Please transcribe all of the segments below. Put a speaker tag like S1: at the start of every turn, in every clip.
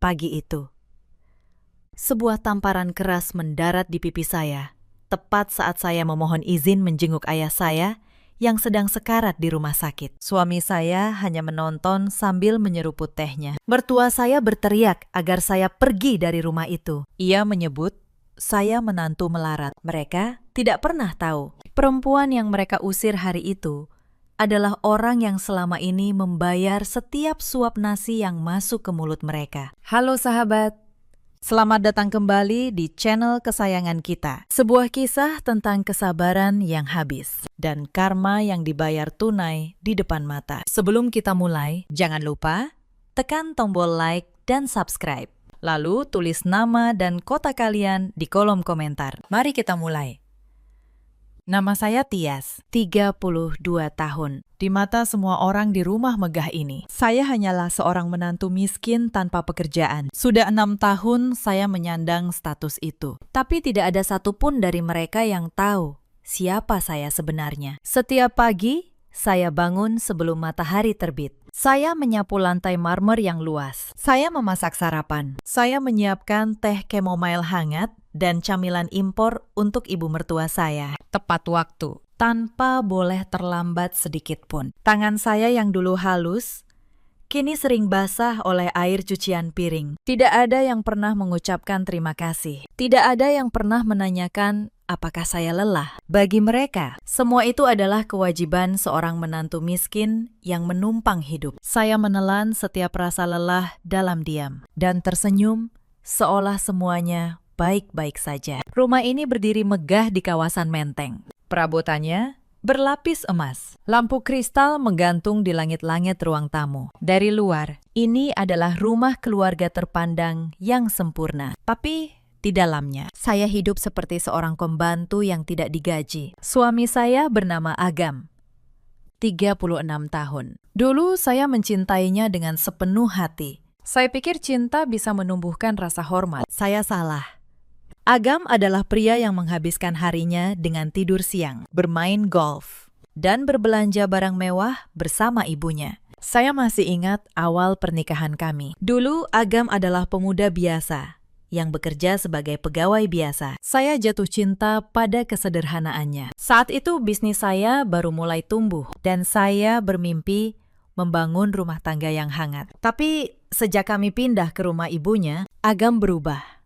S1: pagi itu. Sebuah tamparan keras mendarat di pipi saya, tepat saat saya memohon izin menjenguk ayah saya yang sedang sekarat di rumah sakit. Suami saya hanya menonton sambil menyeruput tehnya. Mertua saya berteriak agar saya pergi dari rumah itu. Ia menyebut saya menantu melarat. Mereka tidak pernah tahu perempuan yang mereka usir hari itu adalah orang yang selama ini membayar setiap suap nasi yang masuk ke mulut mereka. Halo sahabat, selamat datang kembali di channel kesayangan kita. Sebuah kisah tentang kesabaran yang habis dan karma yang dibayar tunai di depan mata. Sebelum kita mulai, jangan lupa tekan tombol like dan subscribe. Lalu tulis nama dan kota kalian di kolom komentar. Mari kita mulai. Nama saya Tias, 32 tahun. Di mata semua orang di rumah megah ini, saya hanyalah seorang menantu miskin tanpa pekerjaan. Sudah 6 tahun saya menyandang status itu. Tapi tidak ada satupun dari mereka yang tahu siapa saya sebenarnya. Setiap pagi, saya bangun sebelum matahari terbit. Saya menyapu lantai marmer yang luas. Saya memasak sarapan. Saya menyiapkan teh chamomile hangat dan camilan impor untuk ibu mertua saya. Tepat waktu, tanpa boleh terlambat sedikit pun. Tangan saya yang dulu halus, kini sering basah oleh air cucian piring. Tidak ada yang pernah mengucapkan terima kasih. Tidak ada yang pernah menanyakan apakah saya lelah. Bagi mereka, semua itu adalah kewajiban seorang menantu miskin yang menumpang hidup. Saya menelan setiap rasa lelah dalam diam dan tersenyum seolah semuanya baik-baik saja. Rumah ini berdiri megah di kawasan Menteng. Perabotannya berlapis emas. Lampu kristal menggantung di langit-langit ruang tamu. Dari luar, ini adalah rumah keluarga terpandang yang sempurna. Tapi di dalamnya, saya hidup seperti seorang pembantu yang tidak digaji. Suami saya bernama Agam, 36 tahun. Dulu saya mencintainya dengan sepenuh hati. Saya pikir cinta bisa menumbuhkan rasa hormat. Saya salah. Agam adalah pria yang menghabiskan harinya dengan tidur siang, bermain golf, dan berbelanja barang mewah bersama ibunya. Saya masih ingat awal pernikahan kami. Dulu Agam adalah pemuda biasa yang bekerja sebagai pegawai biasa. Saya jatuh cinta pada kesederhanaannya. Saat itu bisnis saya baru mulai tumbuh dan saya bermimpi membangun rumah tangga yang hangat. Tapi sejak kami pindah ke rumah ibunya, Agam berubah.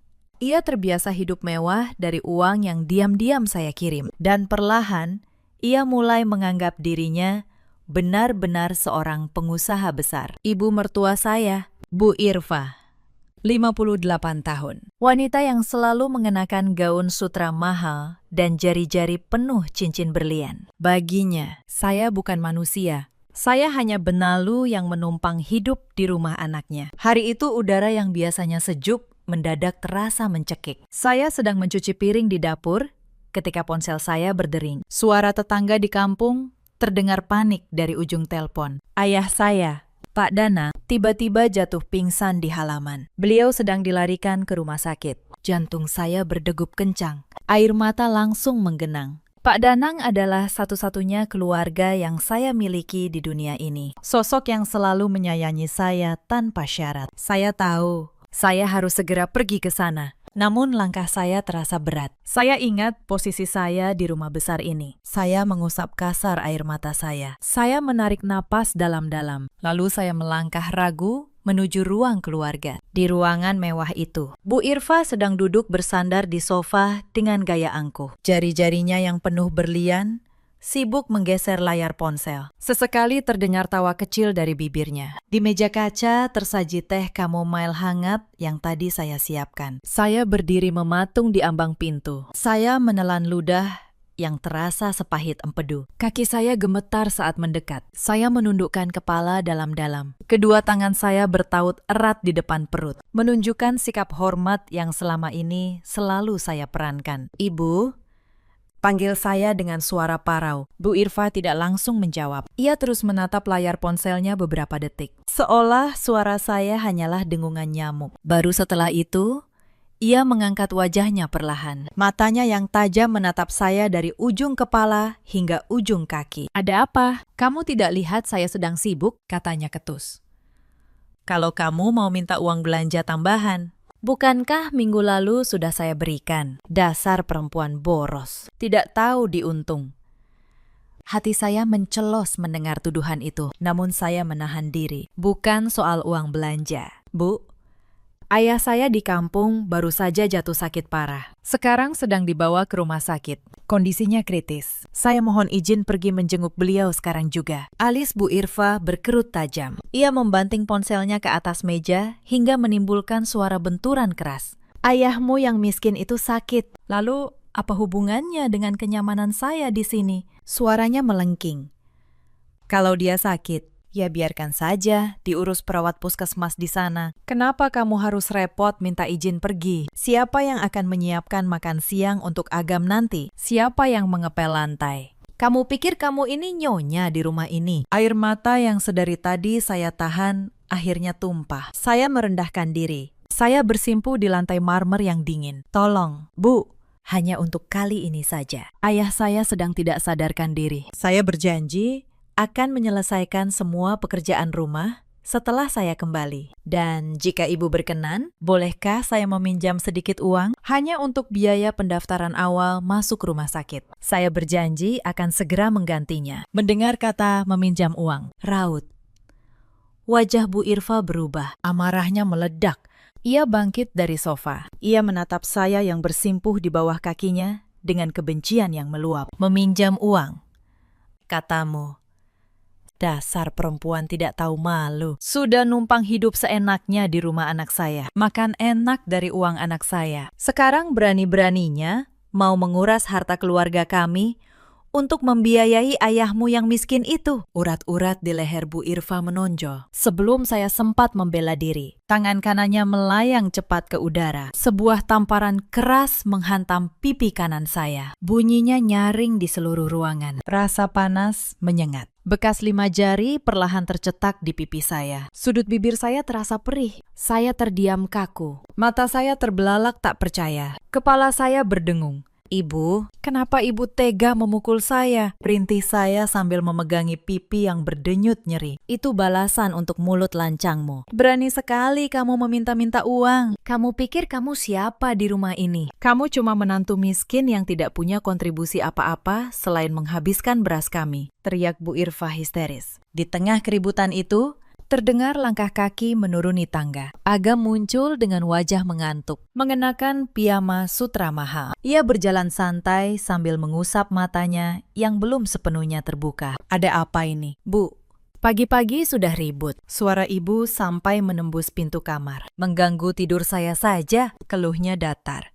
S1: Ia terbiasa hidup mewah dari uang yang diam-diam saya kirim. Dan perlahan, ia mulai menganggap dirinya benar-benar seorang pengusaha besar. Ibu mertua saya, Bu Irfa, 58 tahun. Wanita yang selalu mengenakan gaun sutra mahal dan jari-jari penuh cincin berlian. Baginya, saya bukan manusia. Saya hanya benalu yang menumpang hidup di rumah anaknya. Hari itu udara yang biasanya sejuk mendadak terasa mencekik. Saya sedang mencuci piring di dapur ketika ponsel saya berdering. Suara tetangga di kampung terdengar panik dari ujung telepon. Ayah saya, Pak Dana, tiba-tiba jatuh pingsan di halaman. Beliau sedang dilarikan ke rumah sakit. Jantung saya berdegup kencang. Air mata langsung menggenang. Pak Danang adalah satu-satunya keluarga yang saya miliki di dunia ini. Sosok yang selalu menyayangi saya tanpa syarat. Saya tahu saya harus segera pergi ke sana. Namun langkah saya terasa berat. Saya ingat posisi saya di rumah besar ini. Saya mengusap kasar air mata saya. Saya menarik napas dalam-dalam. Lalu saya melangkah ragu menuju ruang keluarga. Di ruangan mewah itu, Bu Irfa sedang duduk bersandar di sofa dengan gaya angkuh. Jari-jarinya yang penuh berlian sibuk menggeser layar ponsel. Sesekali terdengar tawa kecil dari bibirnya. Di meja kaca tersaji teh chamomile hangat yang tadi saya siapkan. Saya berdiri mematung di ambang pintu. Saya menelan ludah yang terasa sepahit empedu. Kaki saya gemetar saat mendekat. Saya menundukkan kepala dalam-dalam. Kedua tangan saya bertaut erat di depan perut, menunjukkan sikap hormat yang selama ini selalu saya perankan. Ibu, panggil saya dengan suara parau. Bu Irfa tidak langsung menjawab. Ia terus menatap layar ponselnya beberapa detik. Seolah suara saya hanyalah dengungan nyamuk. Baru setelah itu, ia mengangkat wajahnya perlahan. Matanya yang tajam menatap saya dari ujung kepala hingga ujung kaki. Ada apa? Kamu tidak lihat saya sedang sibuk? Katanya ketus. kalau kamu mau minta uang belanja tambahan. Bukankah minggu lalu sudah saya berikan? Dasar perempuan boros, tidak tahu diuntung. Hati saya mencelos mendengar tuduhan itu, namun saya menahan diri. Bukan soal uang belanja. Bu, ayah saya di kampung baru saja jatuh sakit parah. Sekarang sedang dibawa ke rumah sakit. Kondisinya kritis. Saya mohon izin pergi menjenguk beliau sekarang juga. Alis Bu Irfa berkerut tajam. Ia membanting ponselnya ke atas meja hingga menimbulkan suara benturan keras. Ayahmu yang miskin itu sakit. Lalu, apa hubungannya dengan kenyamanan saya di sini? Suaranya melengking. Kalau dia sakit, ya biarkan saja diurus perawat puskesmas di sana. Kenapa kamu harus repot minta izin pergi? Siapa yang akan menyiapkan makan siang untuk Agam nanti? Siapa yang mengepel lantai? Kamu pikir kamu ini nyonya di rumah ini? Air mata yang sedari tadi saya tahan akhirnya tumpah. Saya merendahkan diri. Saya bersimpuh di lantai marmer yang dingin. Tolong, Bu. Hanya untuk kali ini saja. Ayah saya sedang tidak sadarkan diri. Saya berjanji akan menyelesaikan semua pekerjaan rumah setelah saya kembali. Dan jika ibu berkenan, bolehkah saya meminjam sedikit uang? Hanya untuk biaya pendaftaran awal masuk rumah sakit. Saya berjanji akan segera menggantinya. Mendengar kata meminjam uang, raut. Wajah Bu Irfa berubah. Amarahnya meledak. Ia bangkit dari sofa. Ia menatap saya yang bersimpuh di bawah kakinya dengan kebencian yang meluap. Meminjam uang, katamu. Dasar perempuan tidak tahu malu. Sudah numpang hidup seenaknya di rumah anak saya. Makan enak dari uang anak saya. Sekarang berani-beraninya mau menguras harta keluarga kami untuk membiayai ayahmu yang miskin itu. Urat-urat di leher Bu Irfa menonjol. Sebelum saya sempat membela diri, tangan kanannya melayang cepat ke udara. Sebuah tamparan keras menghantam pipi kanan saya. Bunyinya nyaring di seluruh ruangan. Rasa panas menyengat. Bekas 5 jari perlahan tercetak di pipi saya. Sudut bibir saya terasa perih. Saya terdiam kaku. Mata saya terbelalak tak percaya. Kepala saya berdengung. Ibu, kenapa ibu tega memukul saya? Perintih saya sambil memegangi pipi yang berdenyut nyeri. Itu balasan untuk mulut lancangmu. Berani sekali kamu meminta-minta uang. Kamu pikir kamu siapa di rumah ini? Kamu cuma menantu miskin yang tidak punya kontribusi apa-apa selain menghabiskan beras kami, teriak Bu Irfa histeris. Di tengah keributan itu, terdengar langkah kaki menuruni tangga. Agam muncul dengan wajah mengantuk, mengenakan piyama sutra mahal. Ia berjalan santai sambil mengusap matanya yang belum sepenuhnya terbuka. Ada apa ini? Bu, pagi-pagi sudah ribut. Suara ibu sampai menembus pintu kamar. Mengganggu tidur saya saja, keluhnya datar.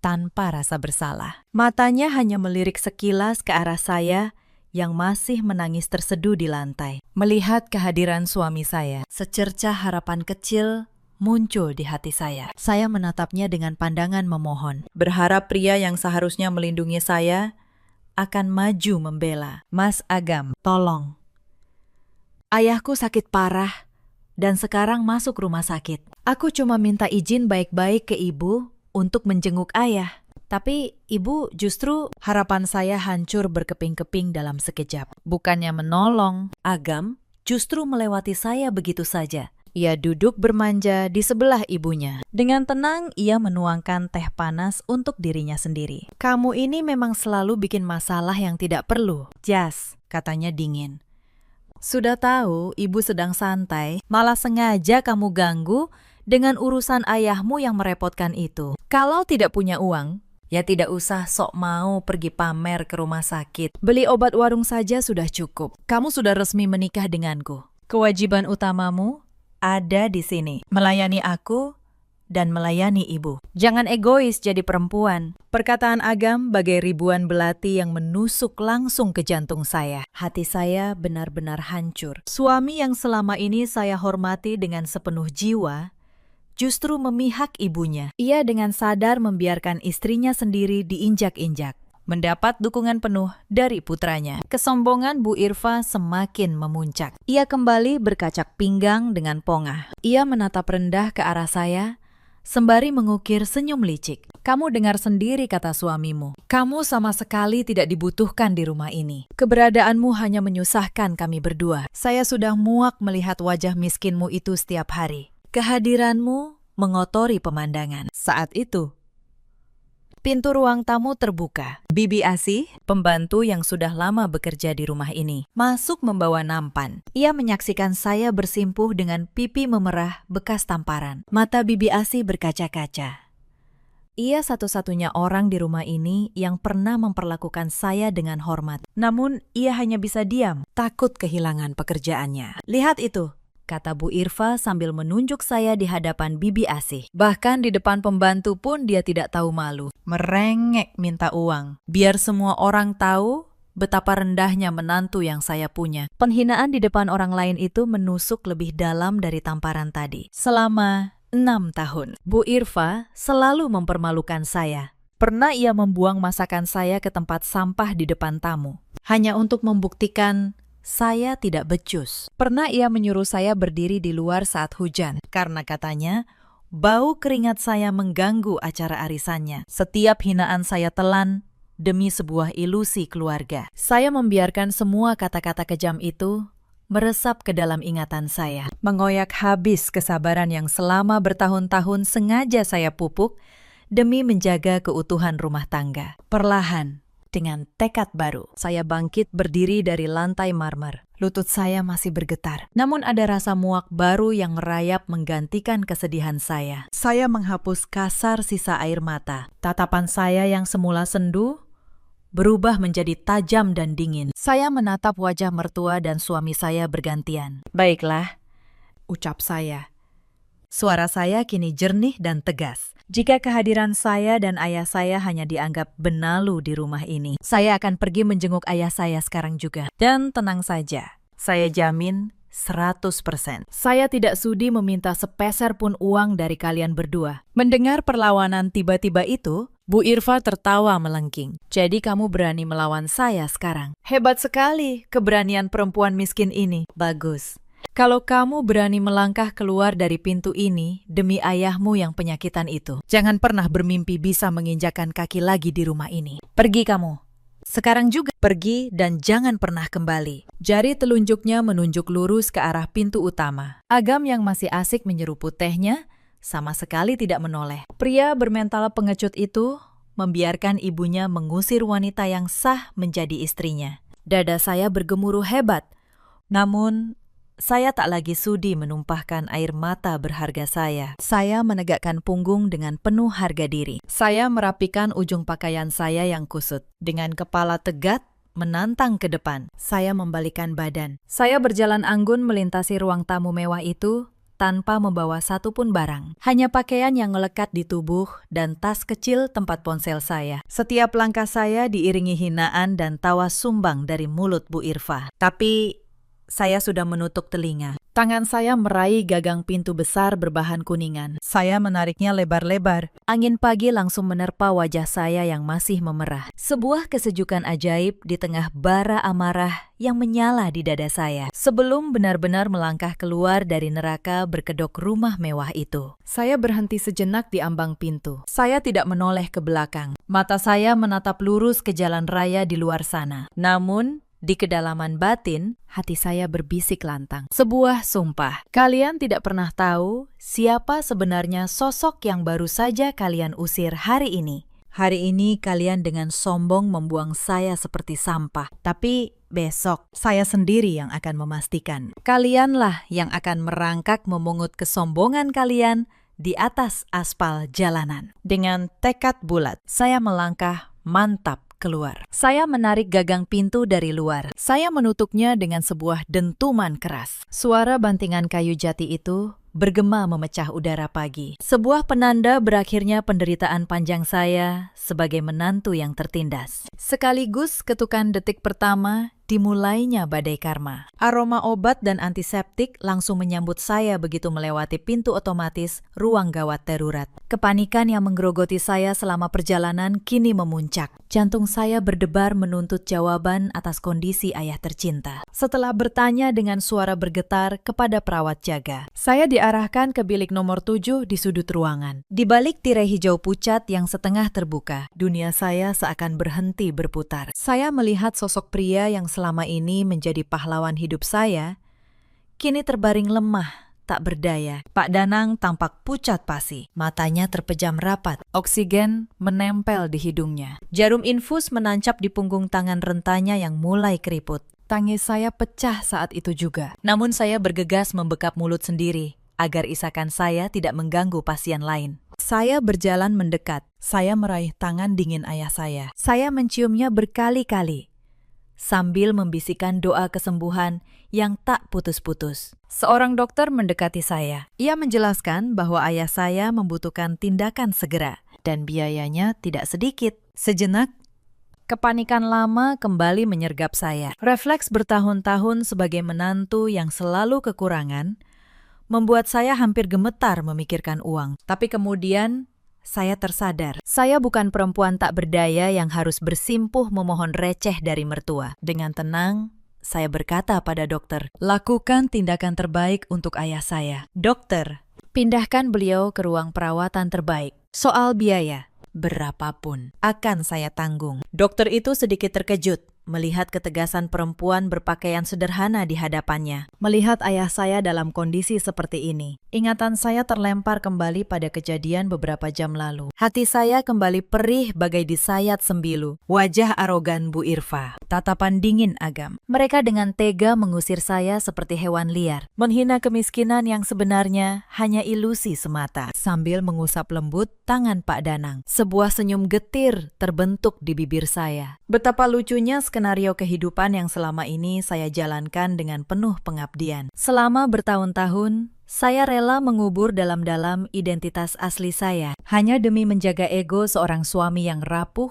S1: Tanpa rasa bersalah. Matanya hanya melirik sekilas ke arah saya yang masih menangis terseduh di lantai. Melihat kehadiran suami saya, secercah harapan kecil muncul di hati saya. Saya menatapnya dengan pandangan memohon, berharap pria yang seharusnya melindungi saya akan maju membela. Mas Agam, tolong. Ayahku sakit parah dan sekarang masuk rumah sakit. Aku cuma minta izin baik-baik ke ibu untuk menjenguk ayah. Tapi ibu justru harapan saya hancur berkeping-keping dalam sekejap. Bukannya menolong, Agam justru melewati saya begitu saja. Ia duduk bermanja di sebelah ibunya. Dengan tenang ia menuangkan teh panas untuk dirinya sendiri. Kamu ini memang selalu bikin masalah yang tidak perlu. Jas, katanya dingin. Sudah tahu ibu sedang santai, malah sengaja kamu ganggu dengan urusan ayahmu yang merepotkan itu. Kalau tidak punya uang, ya tidak usah sok mau pergi pamer ke rumah sakit. Beli obat warung saja sudah cukup. Kamu sudah resmi menikah denganku. Kewajiban utamamu ada di sini. Melayani aku dan melayani ibu. Jangan egois jadi perempuan. Perkataan Agam bagai ribuan belati yang menusuk langsung ke jantung saya. Hati saya benar-benar hancur. Suami yang selama ini saya hormati dengan sepenuh jiwa justru memihak ibunya. Ia dengan sadar membiarkan istrinya sendiri diinjak-injak. Mendapat dukungan penuh dari putranya. Kesombongan Bu Irfa semakin memuncak. Ia kembali berkacak pinggang dengan pongah. Ia menatap rendah ke arah saya, sembari mengukir senyum licik. Kamu dengar sendiri kata suamimu. Kamu sama sekali tidak dibutuhkan di rumah ini. Keberadaanmu hanya menyusahkan kami berdua. Saya sudah muak melihat wajah miskinmu itu setiap hari. Kehadiranmu mengotori pemandangan. Saat itu, pintu ruang tamu terbuka. Bibi Asih, pembantu yang sudah lama bekerja di rumah ini, masuk membawa nampan. Ia menyaksikan saya bersimpuh dengan pipi memerah bekas tamparan. Mata Bibi Asih berkaca-kaca. Ia satu-satunya orang di rumah ini yang pernah memperlakukan saya dengan hormat. Namun, ia hanya bisa diam, takut kehilangan pekerjaannya. Lihat itu, kata Bu Irfa sambil menunjuk saya di hadapan Bibi Asih. Bahkan di depan pembantu pun dia tidak tahu malu. Merengek minta uang. Biar semua orang tahu betapa rendahnya menantu yang saya punya. Penghinaan di depan orang lain itu menusuk lebih dalam dari tamparan tadi. Selama 6 tahun, Bu Irfa selalu mempermalukan saya. Pernah ia membuang masakan saya ke tempat sampah di depan tamu. Hanya untuk membuktikan saya tidak becus. Pernah ia menyuruh saya berdiri di luar saat hujan, karena katanya, bau keringat saya mengganggu acara arisannya. Setiap hinaan saya telan demi sebuah ilusi keluarga. Saya membiarkan semua kata-kata kejam itu meresap ke dalam ingatan saya, mengoyak habis kesabaran yang selama bertahun-tahun sengaja saya pupuk demi menjaga keutuhan rumah tangga. Perlahan, dengan tekad baru, saya bangkit berdiri dari lantai marmer. Lutut saya masih bergetar. Namun ada rasa muak baru yang merayap menggantikan kesedihan saya. Saya menghapus kasar sisa air mata. Tatapan saya yang semula sendu berubah menjadi tajam dan dingin. Saya menatap wajah mertua dan suami saya bergantian. Baiklah, ucap saya. Suara saya kini jernih dan tegas. Jika kehadiran saya dan ayah saya hanya dianggap benalu di rumah ini, saya akan pergi menjenguk ayah saya sekarang juga. Dan tenang saja, saya jamin 100%. Saya tidak sudi meminta sepeser pun uang dari kalian berdua. Mendengar perlawanan tiba-tiba itu, Bu Irfa tertawa melengking. Jadi kamu berani melawan saya sekarang? Hebat sekali keberanian perempuan miskin ini. Bagus. Kalau kamu berani melangkah keluar dari pintu ini demi ayahmu yang penyakitan itu, jangan pernah bermimpi bisa menginjakan kaki lagi di rumah ini. Pergi kamu. Sekarang juga pergi dan jangan pernah kembali. Jari telunjuknya menunjuk lurus ke arah pintu utama. Agam yang masih asik menyeruput tehnya sama sekali tidak menoleh. Pria bermental pengecut itu membiarkan ibunya mengusir wanita yang sah menjadi istrinya. Dada saya bergemuruh hebat. Namun, saya tak lagi sudi menumpahkan air mata berharga saya. Saya menegakkan punggung dengan penuh harga diri. Saya merapikan ujung pakaian saya yang kusut. Dengan kepala tegak, menantang ke depan. Saya membalikan badan. Saya berjalan anggun melintasi ruang tamu mewah itu tanpa membawa satupun barang. Hanya pakaian yang melekat di tubuh dan tas kecil tempat ponsel saya. Setiap langkah saya diiringi hinaan dan tawa sumbang dari mulut Bu Irfa. Tapi saya sudah menutup telinga. Tangan saya meraih gagang pintu besar berbahan kuningan. Saya menariknya lebar-lebar. Angin pagi langsung menerpa wajah saya yang masih memerah. Sebuah kesejukan ajaib di tengah bara amarah yang menyala di dada saya. Sebelum benar-benar melangkah keluar dari neraka berkedok rumah mewah itu. Saya berhenti sejenak di ambang pintu. Saya tidak menoleh ke belakang. Mata saya menatap lurus ke jalan raya di luar sana. Namun, di kedalaman batin, hati saya berbisik lantang. Sebuah sumpah. Kalian tidak pernah tahu siapa sebenarnya sosok yang baru saja kalian usir hari ini. Hari ini kalian dengan sombong membuang saya seperti sampah. Tapi besok saya sendiri yang akan memastikan. Kalianlah yang akan merangkak memungut kesombongan kalian di atas aspal jalanan. Dengan tekad bulat, saya melangkah mantap keluar. Saya menarik gagang pintu dari luar. Saya menutupnya dengan sebuah dentuman keras. Suara bantingan kayu jati itu bergema memecah udara pagi. Sebuah penanda berakhirnya penderitaan panjang saya sebagai menantu yang tertindas. Sekaligus ketukan detik pertama dimulainya badai karma. Aroma obat dan antiseptik langsung menyambut saya begitu melewati pintu otomatis ruang gawat darurat. Kepanikan yang menggerogoti saya selama perjalanan kini memuncak. Jantung saya berdebar menuntut jawaban atas kondisi ayah tercinta. Setelah bertanya dengan suara bergetar kepada perawat jaga, saya diarahkan ke bilik nomor 7 di sudut ruangan. Di balik tirai hijau pucat yang setengah terbuka, dunia saya seakan berhenti berputar. Saya melihat sosok pria yang selama ini menjadi pahlawan hidup saya, kini terbaring lemah, tak berdaya. Pak Danang tampak pucat pasi. Matanya terpejam rapat. Oksigen menempel di hidungnya. Jarum infus menancap di punggung tangan rentanya yang mulai keriput. Tangis saya pecah saat itu juga. Namun saya bergegas membekap mulut sendiri agar isakan saya tidak mengganggu pasien lain. Saya berjalan mendekat. Saya meraih tangan dingin ayah saya. Saya menciumnya berkali-kali sambil membisikkan doa kesembuhan yang tak putus-putus. Seorang dokter mendekati saya. Ia menjelaskan bahwa ayah saya membutuhkan tindakan segera dan biayanya tidak sedikit. Sejenak, kepanikan lama kembali menyergap saya. Refleks bertahun-tahun sebagai menantu yang selalu kekurangan membuat saya hampir gemetar memikirkan uang. Tapi kemudian saya tersadar, saya bukan perempuan tak berdaya yang harus bersimpuh memohon receh dari mertua. Dengan tenang, saya berkata pada dokter, lakukan tindakan terbaik untuk ayah saya. Dokter, pindahkan beliau ke ruang perawatan terbaik. Soal biaya, berapapun, akan saya tanggung. Dokter itu sedikit terkejut melihat ketegasan perempuan berpakaian sederhana di hadapannya. Melihat ayah saya dalam kondisi seperti ini, ingatan saya terlempar kembali pada kejadian beberapa jam lalu. Hati saya kembali perih bagai disayat sembilu. Wajah arogan Bu Irfa, tatapan dingin Agam. Mereka dengan tega mengusir saya seperti hewan liar, menghina kemiskinan yang sebenarnya hanya ilusi semata. Sambil mengusap lembut tangan Pak Danang, sebuah senyum getir terbentuk di bibir saya. Betapa lucunya skenario kehidupan yang selama ini saya jalankan dengan penuh pengabdian. Selama bertahun-tahun, saya rela mengubur dalam-dalam identitas asli saya, hanya demi menjaga ego seorang suami yang rapuh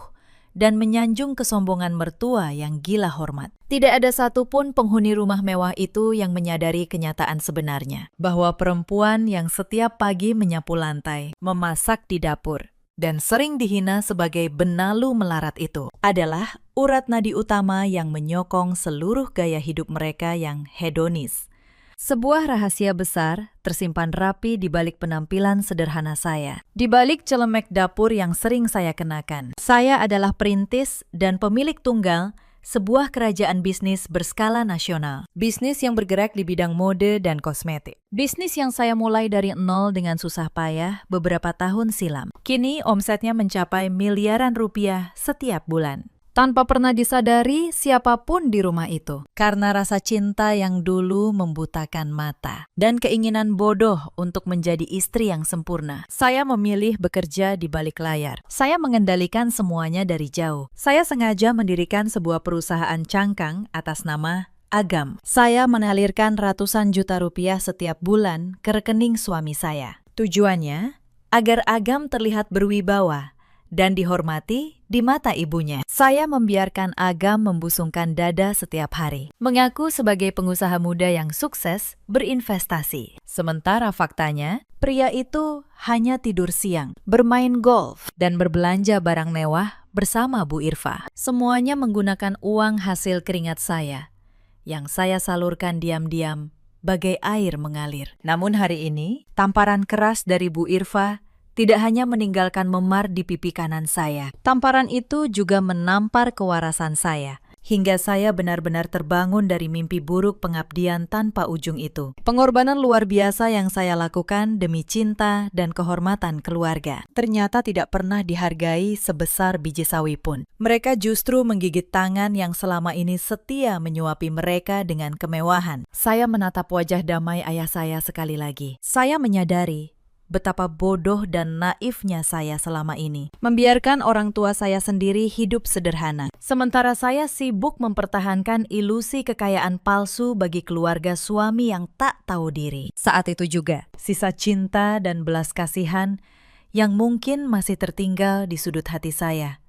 S1: dan menyanjung kesombongan mertua yang gila hormat. Tidak ada satupun penghuni rumah mewah itu yang menyadari kenyataan sebenarnya, bahwa perempuan yang setiap pagi menyapu lantai, memasak di dapur, dan sering dihina sebagai benalu melarat itu adalah urat nadi utama yang menyokong seluruh gaya hidup mereka yang hedonis. Sebuah rahasia besar tersimpan rapi di balik penampilan sederhana saya. Di balik celemek dapur yang sering saya kenakan. Saya adalah perintis dan pemilik tunggal sebuah kerajaan bisnis berskala nasional. Bisnis yang bergerak di bidang mode dan kosmetik. Bisnis yang saya mulai dari nol dengan susah payah beberapa tahun silam. Kini omsetnya mencapai miliaran rupiah setiap bulan. Tanpa pernah disadari siapapun di rumah itu. Karena rasa cinta yang dulu membutakan mata. Dan keinginan bodoh untuk menjadi istri yang sempurna. Saya memilih bekerja di balik layar. Saya mengendalikan semuanya dari jauh. Saya sengaja mendirikan sebuah perusahaan cangkang atas nama Agam. Saya mengalirkan ratusan juta rupiah setiap bulan ke rekening suami saya. Tujuannya agar Agam terlihat berwibawa dan dihormati di mata ibunya. Saya membiarkan Agam membusungkan dada setiap hari, mengaku sebagai pengusaha muda yang sukses berinvestasi. Sementara faktanya, pria itu hanya tidur siang, bermain golf, dan berbelanja barang mewah bersama Bu Irfa. Semuanya menggunakan uang hasil keringat saya, yang saya salurkan diam-diam bagai air mengalir. Namun hari ini, tamparan keras dari Bu Irfa tidak hanya meninggalkan memar di pipi kanan saya. Tamparan itu juga menampar kewarasan saya. Hingga saya benar-benar terbangun dari mimpi buruk pengabdian tanpa ujung itu. Pengorbanan luar biasa yang saya lakukan demi cinta dan kehormatan keluarga ternyata tidak pernah dihargai sebesar biji sawi pun. Mereka justru menggigit tangan yang selama ini setia menyuapi mereka dengan kemewahan. Saya menatap wajah damai ayah saya sekali lagi. Saya menyadari betapa bodoh dan naifnya saya selama ini. Membiarkan orang tua saya sendiri hidup sederhana. Sementara saya sibuk mempertahankan ilusi kekayaan palsu bagi keluarga suami yang tak tahu diri. Saat itu juga, sisa cinta dan belas kasihan yang mungkin masih tertinggal di sudut hati saya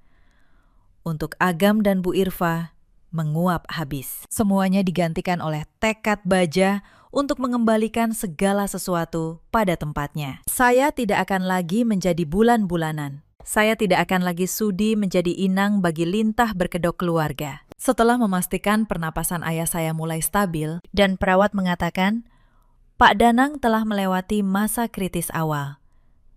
S1: untuk Agam dan Bu Irfa menguap habis. Semuanya digantikan oleh tekad baja untuk mengembalikan segala sesuatu pada tempatnya. Saya tidak akan lagi menjadi bulan-bulanan. Saya tidak akan lagi sudi menjadi inang bagi lintah berkedok keluarga. Setelah memastikan pernapasan ayah saya mulai stabil dan perawat mengatakan, Pak Danang telah melewati masa kritis awal.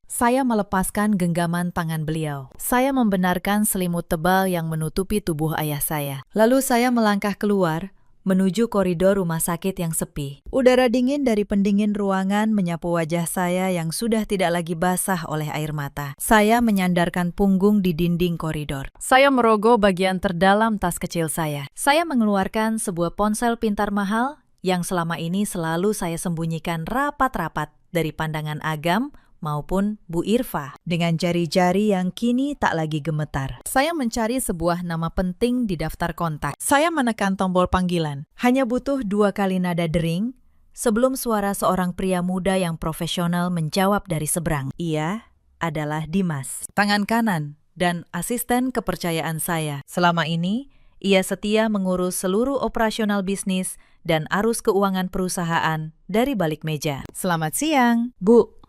S1: Saya melepaskan genggaman tangan beliau. Saya membenarkan selimut tebal yang menutupi tubuh ayah saya. Lalu saya melangkah keluar, menuju koridor rumah sakit yang sepi. Udara dingin dari pendingin ruangan menyapu wajah saya yang sudah tidak lagi basah oleh air mata. Saya menyandarkan punggung di dinding koridor. Saya merogoh bagian terdalam tas kecil saya. Saya mengeluarkan sebuah ponsel pintar mahal yang selama ini selalu saya sembunyikan rapat-rapat dari pandangan Agam maupun Bu Irfa, dengan jari-jari yang kini tak lagi gemetar. Saya mencari sebuah nama penting di daftar kontak. Saya menekan tombol panggilan. Hanya butuh 2 kali nada dering sebelum suara seorang pria muda yang profesional menjawab dari seberang. Ia adalah Dimas, tangan kanan dan asisten kepercayaan saya. Selama ini, ia setia mengurus seluruh operasional bisnis dan arus keuangan perusahaan dari balik meja. Selamat siang, Bu.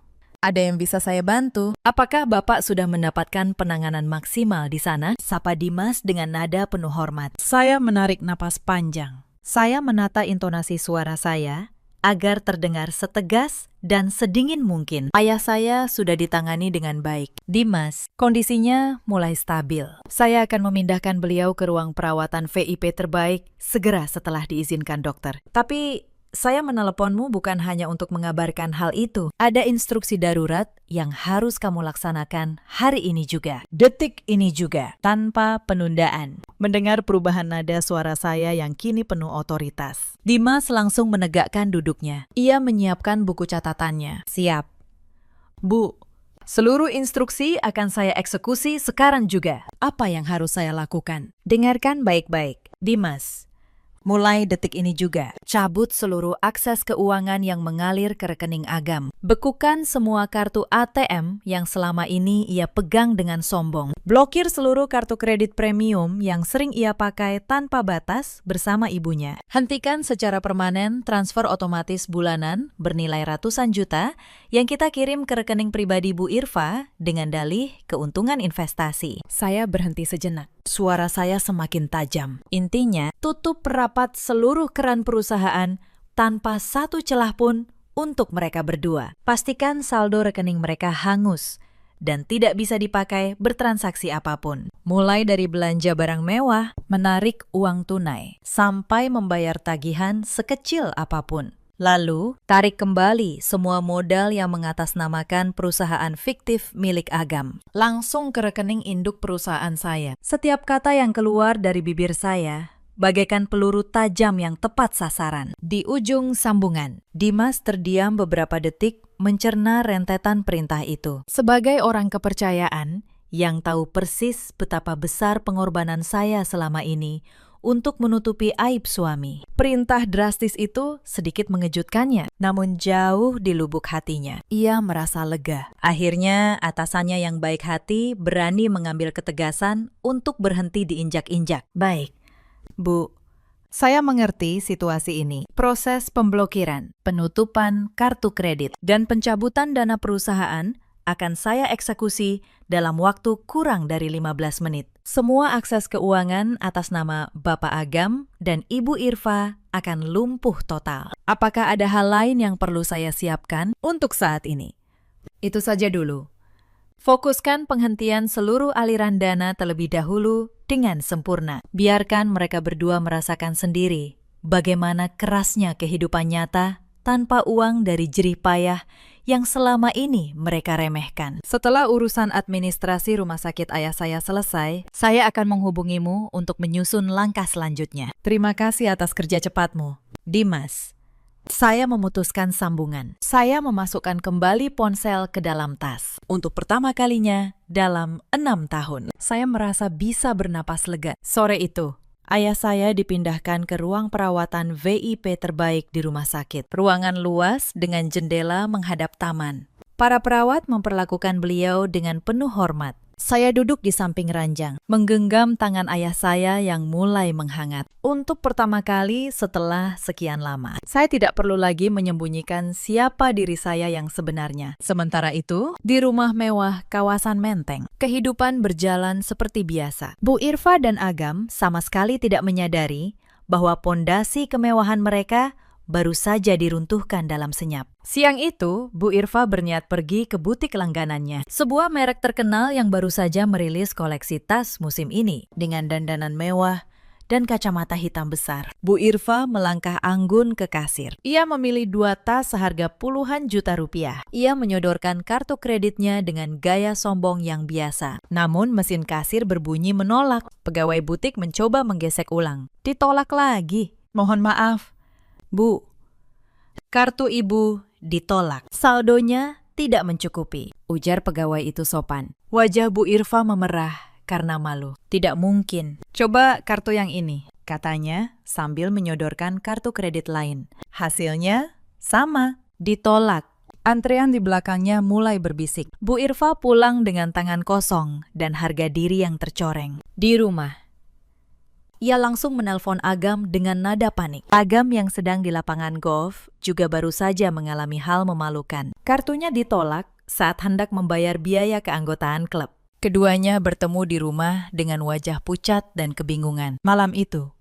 S1: Ada yang bisa saya bantu? Apakah Bapak sudah mendapatkan penanganan maksimal di sana? Sapa Dimas dengan nada penuh hormat. Saya menarik napas panjang. Saya menata intonasi suara saya agar terdengar setegas dan sedingin mungkin. Ayah saya sudah ditangani dengan baik. Dimas, kondisinya mulai stabil. Saya akan memindahkan beliau ke ruang perawatan VIP terbaik segera setelah diizinkan dokter. Tapi saya meneleponmu bukan hanya untuk mengabarkan hal itu. Ada instruksi darurat yang harus kamu laksanakan hari ini juga. Detik ini juga, tanpa penundaan. Mendengar perubahan nada suara saya yang kini penuh otoritas, Dimas langsung menegakkan duduknya. Ia menyiapkan buku catatannya. Siap. Bu, seluruh instruksi akan saya eksekusi sekarang juga. Apa yang harus saya lakukan? Dengarkan baik-baik. Dimas, mulai detik ini juga, cabut seluruh akses keuangan yang mengalir ke rekening Agam. Bekukan semua kartu ATM yang selama ini ia pegang dengan sombong. Blokir seluruh kartu kredit premium yang sering ia pakai tanpa batas bersama ibunya. Hentikan secara permanen transfer otomatis bulanan bernilai ratusan juta yang kita kirim ke rekening pribadi Bu Irfa dengan dalih keuntungan investasi. Saya berhenti sejenak. Suara saya semakin tajam. Intinya, tutup rapat seluruh keran perusahaan tanpa satu celah pun untuk mereka berdua. Pastikan saldo rekening mereka hangus dan tidak bisa dipakai bertransaksi apapun. Mulai dari belanja barang mewah, menarik uang tunai, sampai membayar tagihan sekecil apapun. Lalu, tarik kembali semua modal yang mengatasnamakan perusahaan fiktif milik Agam. Langsung ke rekening induk perusahaan saya. Setiap kata yang keluar dari bibir saya bagaikan peluru tajam yang tepat sasaran. Di ujung sambungan, Dimas terdiam beberapa detik mencerna rentetan perintah itu. Sebagai orang kepercayaan yang tahu persis betapa besar pengorbanan saya selama ini untuk menutupi aib suami, perintah drastis itu sedikit mengejutkannya, namun jauh di lubuk hatinya, ia merasa lega. Akhirnya atasannya yang baik hati berani mengambil ketegasan untuk berhenti diinjak-injak. Baik, Bu, saya mengerti situasi ini. Proses pemblokiran, penutupan kartu kredit, dan pencabutan dana perusahaan akan saya eksekusi dalam waktu kurang dari 15 menit. Semua akses keuangan atas nama Bapak Agam dan Ibu Irfa akan lumpuh total. Apakah ada hal lain yang perlu saya siapkan untuk saat ini? Itu saja dulu. Fokuskan penghentian seluruh aliran dana terlebih dahulu dengan sempurna. Biarkan mereka berdua merasakan sendiri bagaimana kerasnya kehidupan nyata tanpa uang dari jerih payah yang selama ini mereka remehkan. Setelah urusan administrasi rumah sakit ayah saya selesai, saya akan menghubungimu untuk menyusun langkah selanjutnya. Terima kasih atas kerja cepatmu, Dimas. Saya memutuskan sambungan. Saya memasukkan kembali ponsel ke dalam tas. Untuk pertama kalinya dalam 6 tahun, saya merasa bisa bernapas lega. Sore itu, ayah saya dipindahkan ke ruang perawatan VIP terbaik di rumah sakit. Ruangan luas dengan jendela menghadap taman. Para perawat memperlakukan beliau dengan penuh hormat. Saya duduk di samping ranjang, menggenggam tangan ayah saya yang mulai menghangat. Untuk pertama kali setelah sekian lama, saya tidak perlu lagi menyembunyikan siapa diri saya yang sebenarnya. Sementara itu, di rumah mewah kawasan Menteng, kehidupan berjalan seperti biasa. Bu Irfa dan Agam sama sekali tidak menyadari bahwa pondasi kemewahan mereka baru saja diruntuhkan dalam senyap. Siang itu, Bu Irfa berniat pergi ke butik langganannya, sebuah merek terkenal yang baru saja merilis koleksi tas musim ini dengan dandanan mewah dan kacamata hitam besar. Bu Irfa melangkah anggun ke kasir. Ia memilih 2 tas seharga puluhan juta rupiah. Ia menyodorkan kartu kreditnya dengan gaya sombong yang biasa. Namun mesin kasir berbunyi menolak. Pegawai butik mencoba menggesek ulang. Ditolak lagi. Mohon maaf, Bu. Kartu Ibu ditolak. Saldonya tidak mencukupi, ujar pegawai itu sopan. Wajah Bu Irfa memerah karena malu. Tidak mungkin. Coba kartu yang ini, katanya sambil menyodorkan kartu kredit lain. Hasilnya sama, ditolak. Antrean di belakangnya mulai berbisik. Bu Irfa pulang dengan tangan kosong dan harga diri yang tercoreng. Di rumah, ia langsung menelpon Agam dengan nada panik. Agam yang sedang di lapangan golf juga baru saja mengalami hal memalukan. Kartunya ditolak saat hendak membayar biaya keanggotaan klub. Keduanya bertemu di rumah dengan wajah pucat dan kebingungan. Malam itu,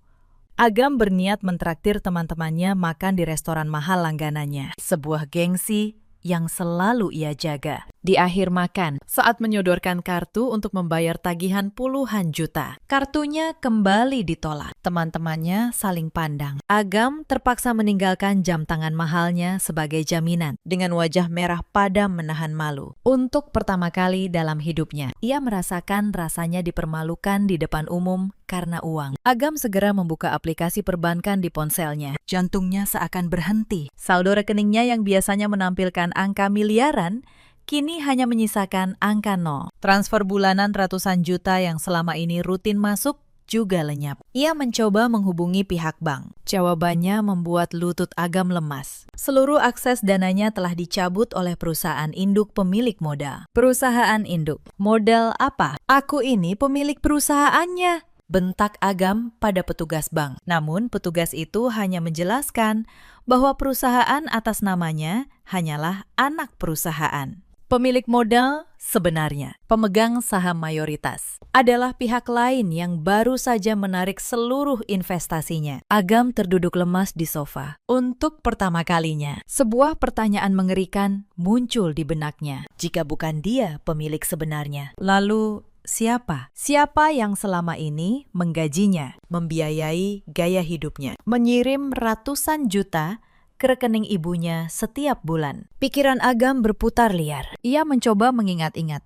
S1: Agam berniat mentraktir teman-temannya makan di restoran mahal langganannya. Sebuah gengsi yang selalu ia jaga. Di akhir makan, saat menyodorkan kartu untuk membayar tagihan puluhan juta, kartunya kembali ditolak. Teman-temannya saling pandang. Agam terpaksa meninggalkan jam tangan mahalnya sebagai jaminan. Dengan wajah merah padam menahan malu. Untuk pertama kali dalam hidupnya, ia merasakan rasanya dipermalukan di depan umum karena uang. Agam segera membuka aplikasi perbankan di ponselnya. Jantungnya seakan berhenti. Saldo rekeningnya yang biasanya menampilkan angka miliaran, kini hanya menyisakan angka 0. Transfer bulanan ratusan juta yang selama ini rutin masuk juga lenyap. Ia mencoba menghubungi pihak bank. Jawabannya membuat lutut Agam lemas. Seluruh akses dananya telah dicabut oleh perusahaan induk pemilik modal. Perusahaan induk? Modal apa? Aku ini pemilik perusahaannya, bentak Agam pada petugas bank. Namun petugas itu hanya menjelaskan bahwa perusahaan atas namanya hanyalah anak perusahaan. Pemilik modal sebenarnya, pemegang saham mayoritas, adalah pihak lain yang baru saja menarik seluruh investasinya. Agam terduduk lemas di sofa. Untuk pertama kalinya, sebuah pertanyaan mengerikan muncul di benaknya. Jika bukan dia pemilik sebenarnya, lalu siapa? Siapa yang selama ini menggajinya, membiayai gaya hidupnya, menyirim ratusan juta ke rekening ibunya setiap bulan? Pikiran Agam berputar liar. Ia mencoba mengingat-ingat.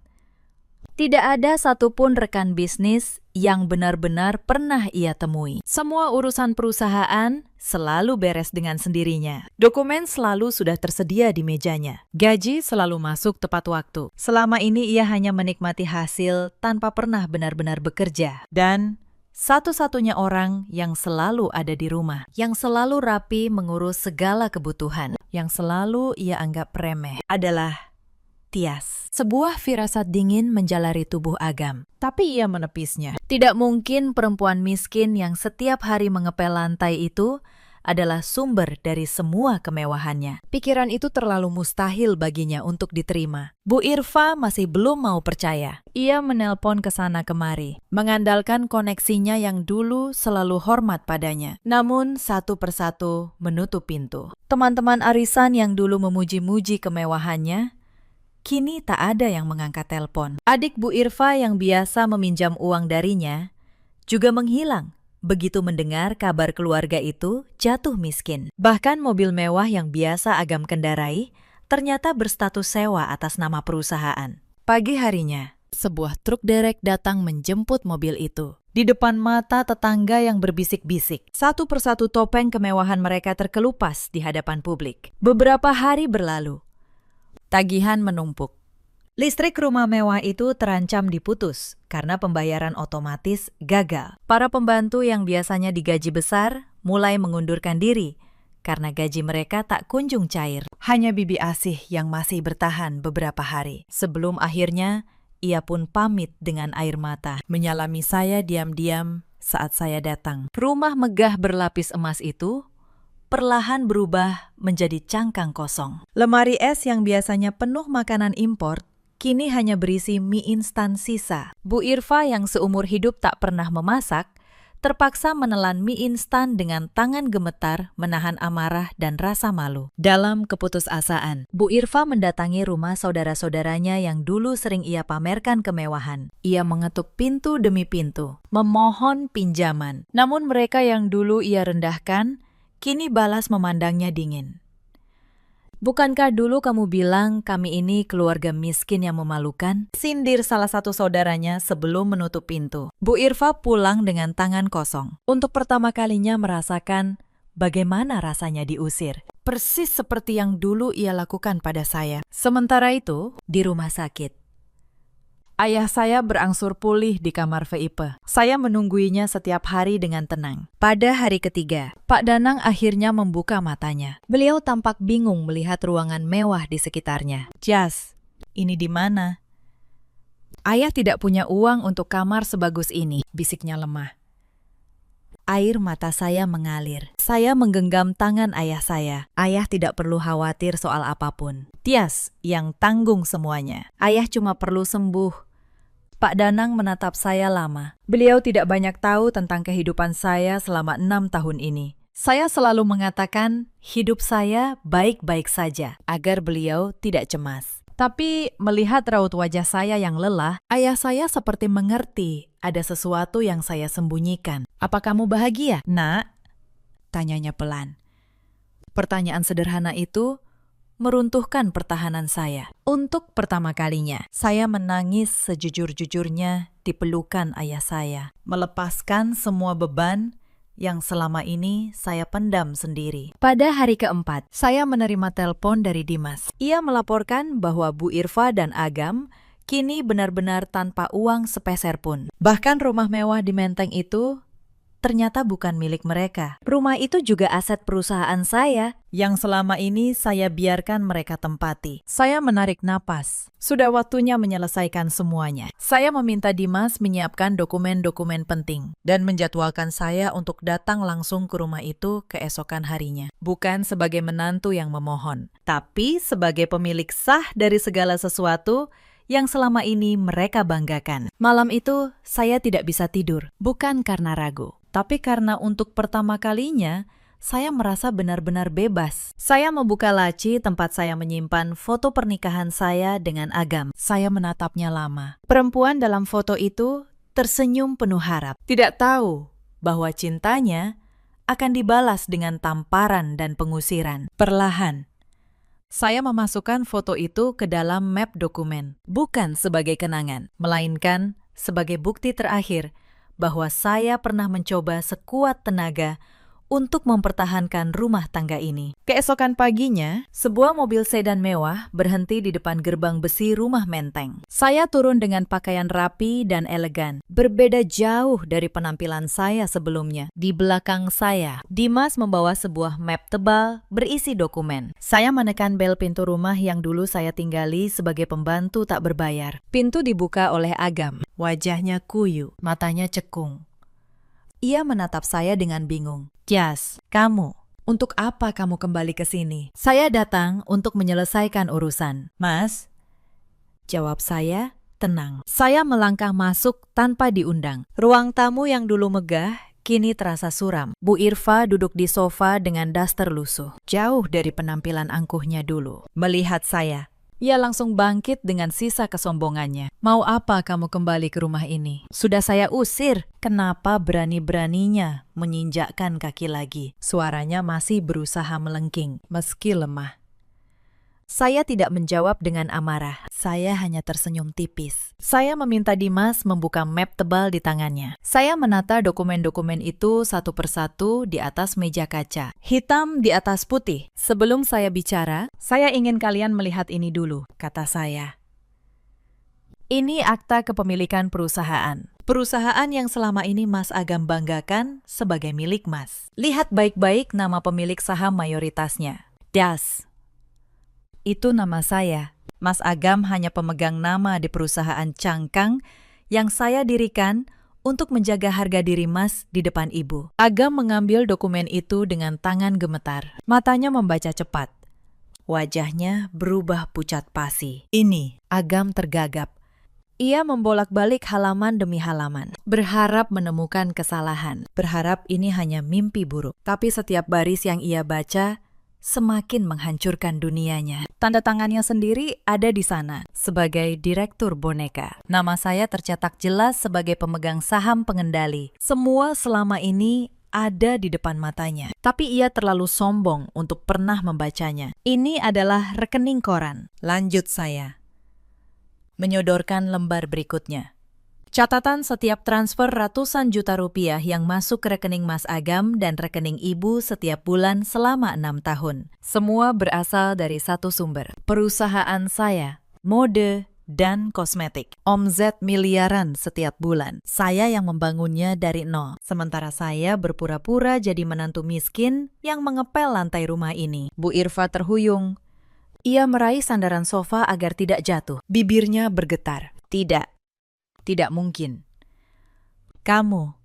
S1: Tidak ada satupun rekan bisnis yang benar-benar pernah ia temui. Semua urusan perusahaan selalu beres dengan sendirinya. Dokumen selalu sudah tersedia di mejanya. Gaji selalu masuk tepat waktu. Selama ini ia hanya menikmati hasil tanpa pernah benar-benar bekerja. Dan satu-satunya orang yang selalu ada di rumah, yang selalu rapi mengurus segala kebutuhan, yang selalu ia anggap remeh, adalah Tias. Sebuah firasat dingin menjalari tubuh Agam, tapi ia menepisnya. Tidak mungkin perempuan miskin yang setiap hari mengepel lantai itu adalah sumber dari semua kemewahannya. Pikiran itu terlalu mustahil baginya untuk diterima. Bu Irfa masih belum mau percaya. Ia menelpon ke sana kemari, mengandalkan koneksinya yang dulu selalu hormat padanya. Namun satu persatu menutup pintu. Teman-teman arisan yang dulu memuji-muji kemewahannya, kini tak ada yang mengangkat telepon. Adik Bu Irfa yang biasa meminjam uang darinya juga menghilang begitu mendengar kabar keluarga itu jatuh miskin. Bahkan mobil mewah yang biasa Agam kendarai ternyata berstatus sewa atas nama perusahaan. Pagi harinya, sebuah truk derek datang menjemput mobil itu. Di depan mata tetangga yang berbisik-bisik, satu persatu topeng kemewahan mereka terkelupas di hadapan publik. Beberapa hari berlalu. Tagihan menumpuk. Listrik rumah mewah itu terancam diputus karena pembayaran otomatis gagal. Para pembantu yang biasanya digaji besar mulai mengundurkan diri karena gaji mereka tak kunjung cair. Hanya bibi Asih yang masih bertahan beberapa hari sebelum akhirnya Ia pun pamit dengan air mata, menyalami saya diam-diam saat saya datang. Rumah megah berlapis emas itu perlahan berubah menjadi cangkang kosong. Lemari es yang biasanya penuh makanan impor, kini hanya berisi mie instan sisa. Bu Irfa yang seumur hidup tak pernah memasak, terpaksa menelan mie instan dengan tangan gemetar menahan amarah dan rasa malu. Dalam keputusasaan, Bu Irfa mendatangi rumah saudara-saudaranya yang dulu sering ia pamerkan kemewahan. Ia mengetuk pintu demi pintu, memohon pinjaman. Namun mereka yang dulu ia rendahkan, kini balas memandangnya dingin. Bukankah dulu kamu bilang kami ini keluarga miskin yang memalukan? Sindir salah satu saudaranya sebelum menutup pintu. Bu Irfa pulang dengan tangan kosong. Untuk pertama kalinya merasakan bagaimana rasanya diusir. Persis seperti yang dulu ia lakukan pada saya. Sementara itu, di rumah sakit, ayah saya berangsur pulih di kamar VIP. Saya menungguinya setiap hari dengan tenang. Pada hari ketiga, Pak Danang akhirnya membuka matanya. Beliau tampak bingung melihat ruangan mewah di sekitarnya. Jas, ini di mana? Ayah tidak punya uang untuk kamar sebagus ini, bisiknya lemah. Air mata saya mengalir. Saya menggenggam tangan ayah saya. Ayah tidak perlu khawatir soal apapun. Tias yang tanggung semuanya. Ayah cuma perlu sembuh. Pak Danang menatap saya lama. Beliau tidak banyak tahu tentang kehidupan saya selama 6 tahun ini. Saya selalu mengatakan hidup saya baik-baik saja agar beliau tidak cemas. Tapi melihat raut wajah saya yang lelah, ayah saya seperti mengerti ada sesuatu yang saya sembunyikan. Apa kamu bahagia, Nak? Tanyanya pelan. Pertanyaan sederhana itu meruntuhkan pertahanan saya. Untuk pertama kalinya, saya menangis sejujur-jujurnya di pelukan ayah saya. Melepaskan semua beban yang selama ini saya pendam sendiri. Pada hari keempat, saya menerima telepon dari Dimas. Ia melaporkan bahwa Bu Irfa dan Agam kini benar-benar tanpa uang sepeser pun. Bahkan rumah mewah di Menteng itu ternyata bukan milik mereka. Rumah itu juga aset perusahaan saya yang selama ini saya biarkan mereka tempati. Saya menarik napas. Sudah waktunya menyelesaikan semuanya. Saya meminta Dimas menyiapkan dokumen-dokumen penting dan menjadwalkan saya untuk datang langsung ke rumah itu keesokan harinya. Bukan sebagai menantu yang memohon, tapi sebagai pemilik sah dari segala sesuatu yang selama ini mereka banggakan. Malam itu saya tidak bisa tidur, bukan karena ragu, tapi karena untuk pertama kalinya saya merasa benar-benar bebas. Saya membuka laci tempat saya menyimpan foto pernikahan saya dengan Agam. Saya menatapnya lama. Perempuan dalam foto itu tersenyum penuh harap. Tidak tahu bahwa cintanya akan dibalas dengan tamparan dan pengusiran. Perlahan, saya memasukkan foto itu ke dalam map dokumen, bukan sebagai kenangan, melainkan sebagai bukti terakhir bahwa saya pernah mencoba sekuat tenaga untuk mempertahankan rumah tangga ini. Keesokan paginya, sebuah mobil sedan mewah berhenti di depan gerbang besi rumah Menteng. Saya turun dengan pakaian rapi dan elegan, berbeda jauh dari penampilan saya sebelumnya. Di belakang saya, Dimas membawa sebuah map tebal berisi dokumen. Saya menekan bel pintu rumah yang dulu saya tinggali sebagai pembantu tak berbayar. Pintu dibuka oleh Agam. Wajahnya kuyu, matanya cekung. Ia menatap saya dengan bingung. Jas, kamu, untuk apa kamu kembali ke sini? Saya datang untuk menyelesaikan urusan. Mas, jawab saya tenang. Saya melangkah masuk tanpa diundang. Ruang tamu yang dulu megah kini terasa suram. Bu Irfa duduk di sofa dengan daster lusuh, jauh dari penampilan angkuhnya dulu. Melihat saya, ia langsung bangkit dengan sisa kesombongannya. Mau apa kamu kembali ke rumah ini? Sudah saya usir. Kenapa berani-beraninya menginjakkan kaki lagi? Suaranya masih berusaha melengking, meski lemah. Saya tidak menjawab dengan amarah. Saya hanya tersenyum tipis. Saya meminta Dimas membuka map tebal di tangannya. Saya menata dokumen-dokumen itu satu persatu di atas meja kaca. Hitam di atas putih. Sebelum saya bicara, saya ingin kalian melihat ini dulu, kata saya. Ini akta kepemilikan perusahaan. Perusahaan yang selama ini Mas Agam banggakan sebagai milik Mas. Lihat baik-baik nama pemilik saham mayoritasnya. Das. Itu nama saya. Mas Agam hanya pemegang nama di perusahaan cangkang yang saya dirikan untuk menjaga harga diri Mas di depan Ibu. Agam mengambil dokumen itu dengan tangan gemetar. Matanya membaca cepat. Wajahnya berubah pucat pasi. Ini, Agam tergagap. Ia membolak-balik halaman demi halaman, berharap menemukan kesalahan, berharap ini hanya mimpi buruk. Tapi setiap baris yang ia baca semakin menghancurkan dunianya. Tanda tangannya sendiri ada di sana, sebagai direktur boneka. Nama saya tercetak jelas sebagai pemegang saham pengendali. Semua selama ini ada di depan matanya. Tapi ia terlalu sombong untuk pernah membacanya. Ini adalah rekening koran. Lanjut saya. Menyodorkan lembar berikutnya. Catatan setiap transfer ratusan juta rupiah yang masuk ke rekening Mas Agam dan rekening Ibu setiap bulan selama 6 tahun. Semua berasal dari satu sumber. Perusahaan saya, mode dan kosmetik. Omzet miliaran setiap bulan. Saya yang membangunnya dari nol. Sementara saya berpura-pura jadi menantu miskin yang mengepel lantai rumah ini. Bu Irfa terhuyung. Ia meraih sandaran sofa agar tidak jatuh. Bibirnya bergetar. Tidak mungkin. Kamu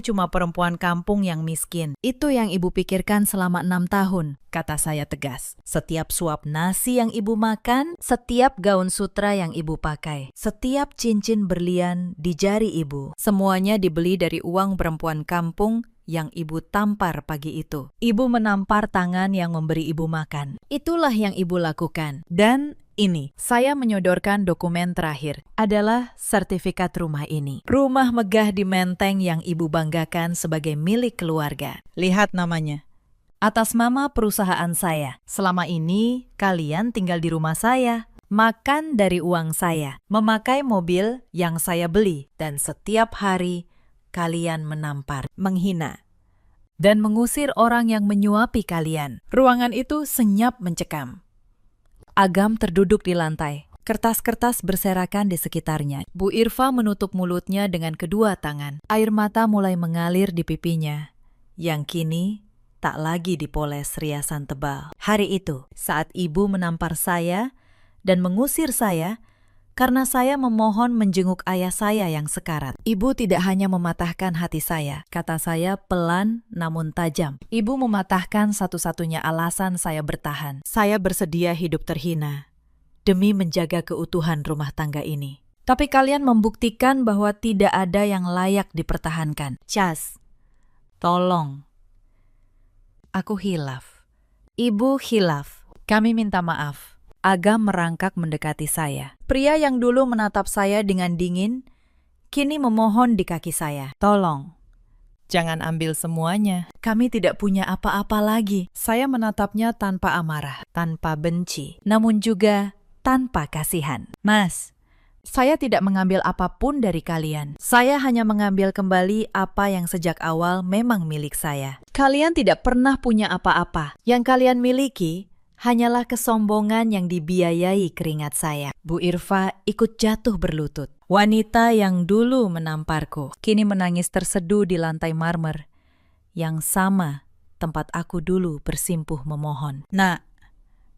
S1: cuma perempuan kampung yang miskin. Itu yang Ibu pikirkan selama 6 tahun, kata saya tegas. Setiap suap nasi yang Ibu makan, setiap gaun sutra yang Ibu pakai, setiap cincin berlian di jari Ibu, semuanya dibeli dari uang perempuan kampung yang Ibu tampar pagi itu. Ibu menampar tangan yang memberi Ibu makan. Itulah yang Ibu lakukan. Dan ini, saya menyodorkan dokumen terakhir, adalah sertifikat rumah ini. Rumah megah di Menteng yang Ibu banggakan sebagai milik keluarga. Lihat namanya. Atas nama perusahaan saya. Selama ini, kalian tinggal di rumah saya, makan dari uang saya, memakai mobil yang saya beli, dan setiap hari kalian menampar, menghina, dan mengusir orang yang menyuapi kalian. Ruangan itu senyap mencekam. Agam terduduk di lantai. Kertas-kertas berserakan di sekitarnya. Bu Irfa menutup mulutnya dengan kedua tangan. Air mata mulai mengalir di pipinya, yang kini tak lagi dipoles riasan tebal. Hari itu, saat Ibu menampar saya dan mengusir saya, karena saya memohon menjenguk ayah saya yang sekarat. Ibu tidak hanya mematahkan hati saya, kata saya pelan namun tajam. Ibu mematahkan satu-satunya alasan saya bertahan. Saya bersedia hidup terhina demi menjaga keutuhan rumah tangga ini. Tapi kalian membuktikan bahwa tidak ada yang layak dipertahankan. Cas, tolong. Aku hilaf. Ibu hilaf. Kami minta maaf. Agam merangkak mendekati saya. Pria yang dulu menatap saya dengan dingin, kini memohon di kaki saya. Tolong, jangan ambil semuanya. Kami tidak punya apa-apa lagi. Saya menatapnya tanpa amarah, tanpa benci, namun juga tanpa kasihan. Mas, saya tidak mengambil apapun dari kalian. Saya hanya mengambil kembali apa yang sejak awal memang milik saya. Kalian tidak pernah punya apa-apa. Yang kalian miliki hanyalah kesombongan yang dibiayai keringat saya. Bu Irfa ikut jatuh berlutut. Wanita yang dulu menamparku, kini menangis terseduh di lantai marmer, yang sama tempat aku dulu bersimpuh memohon. Nak,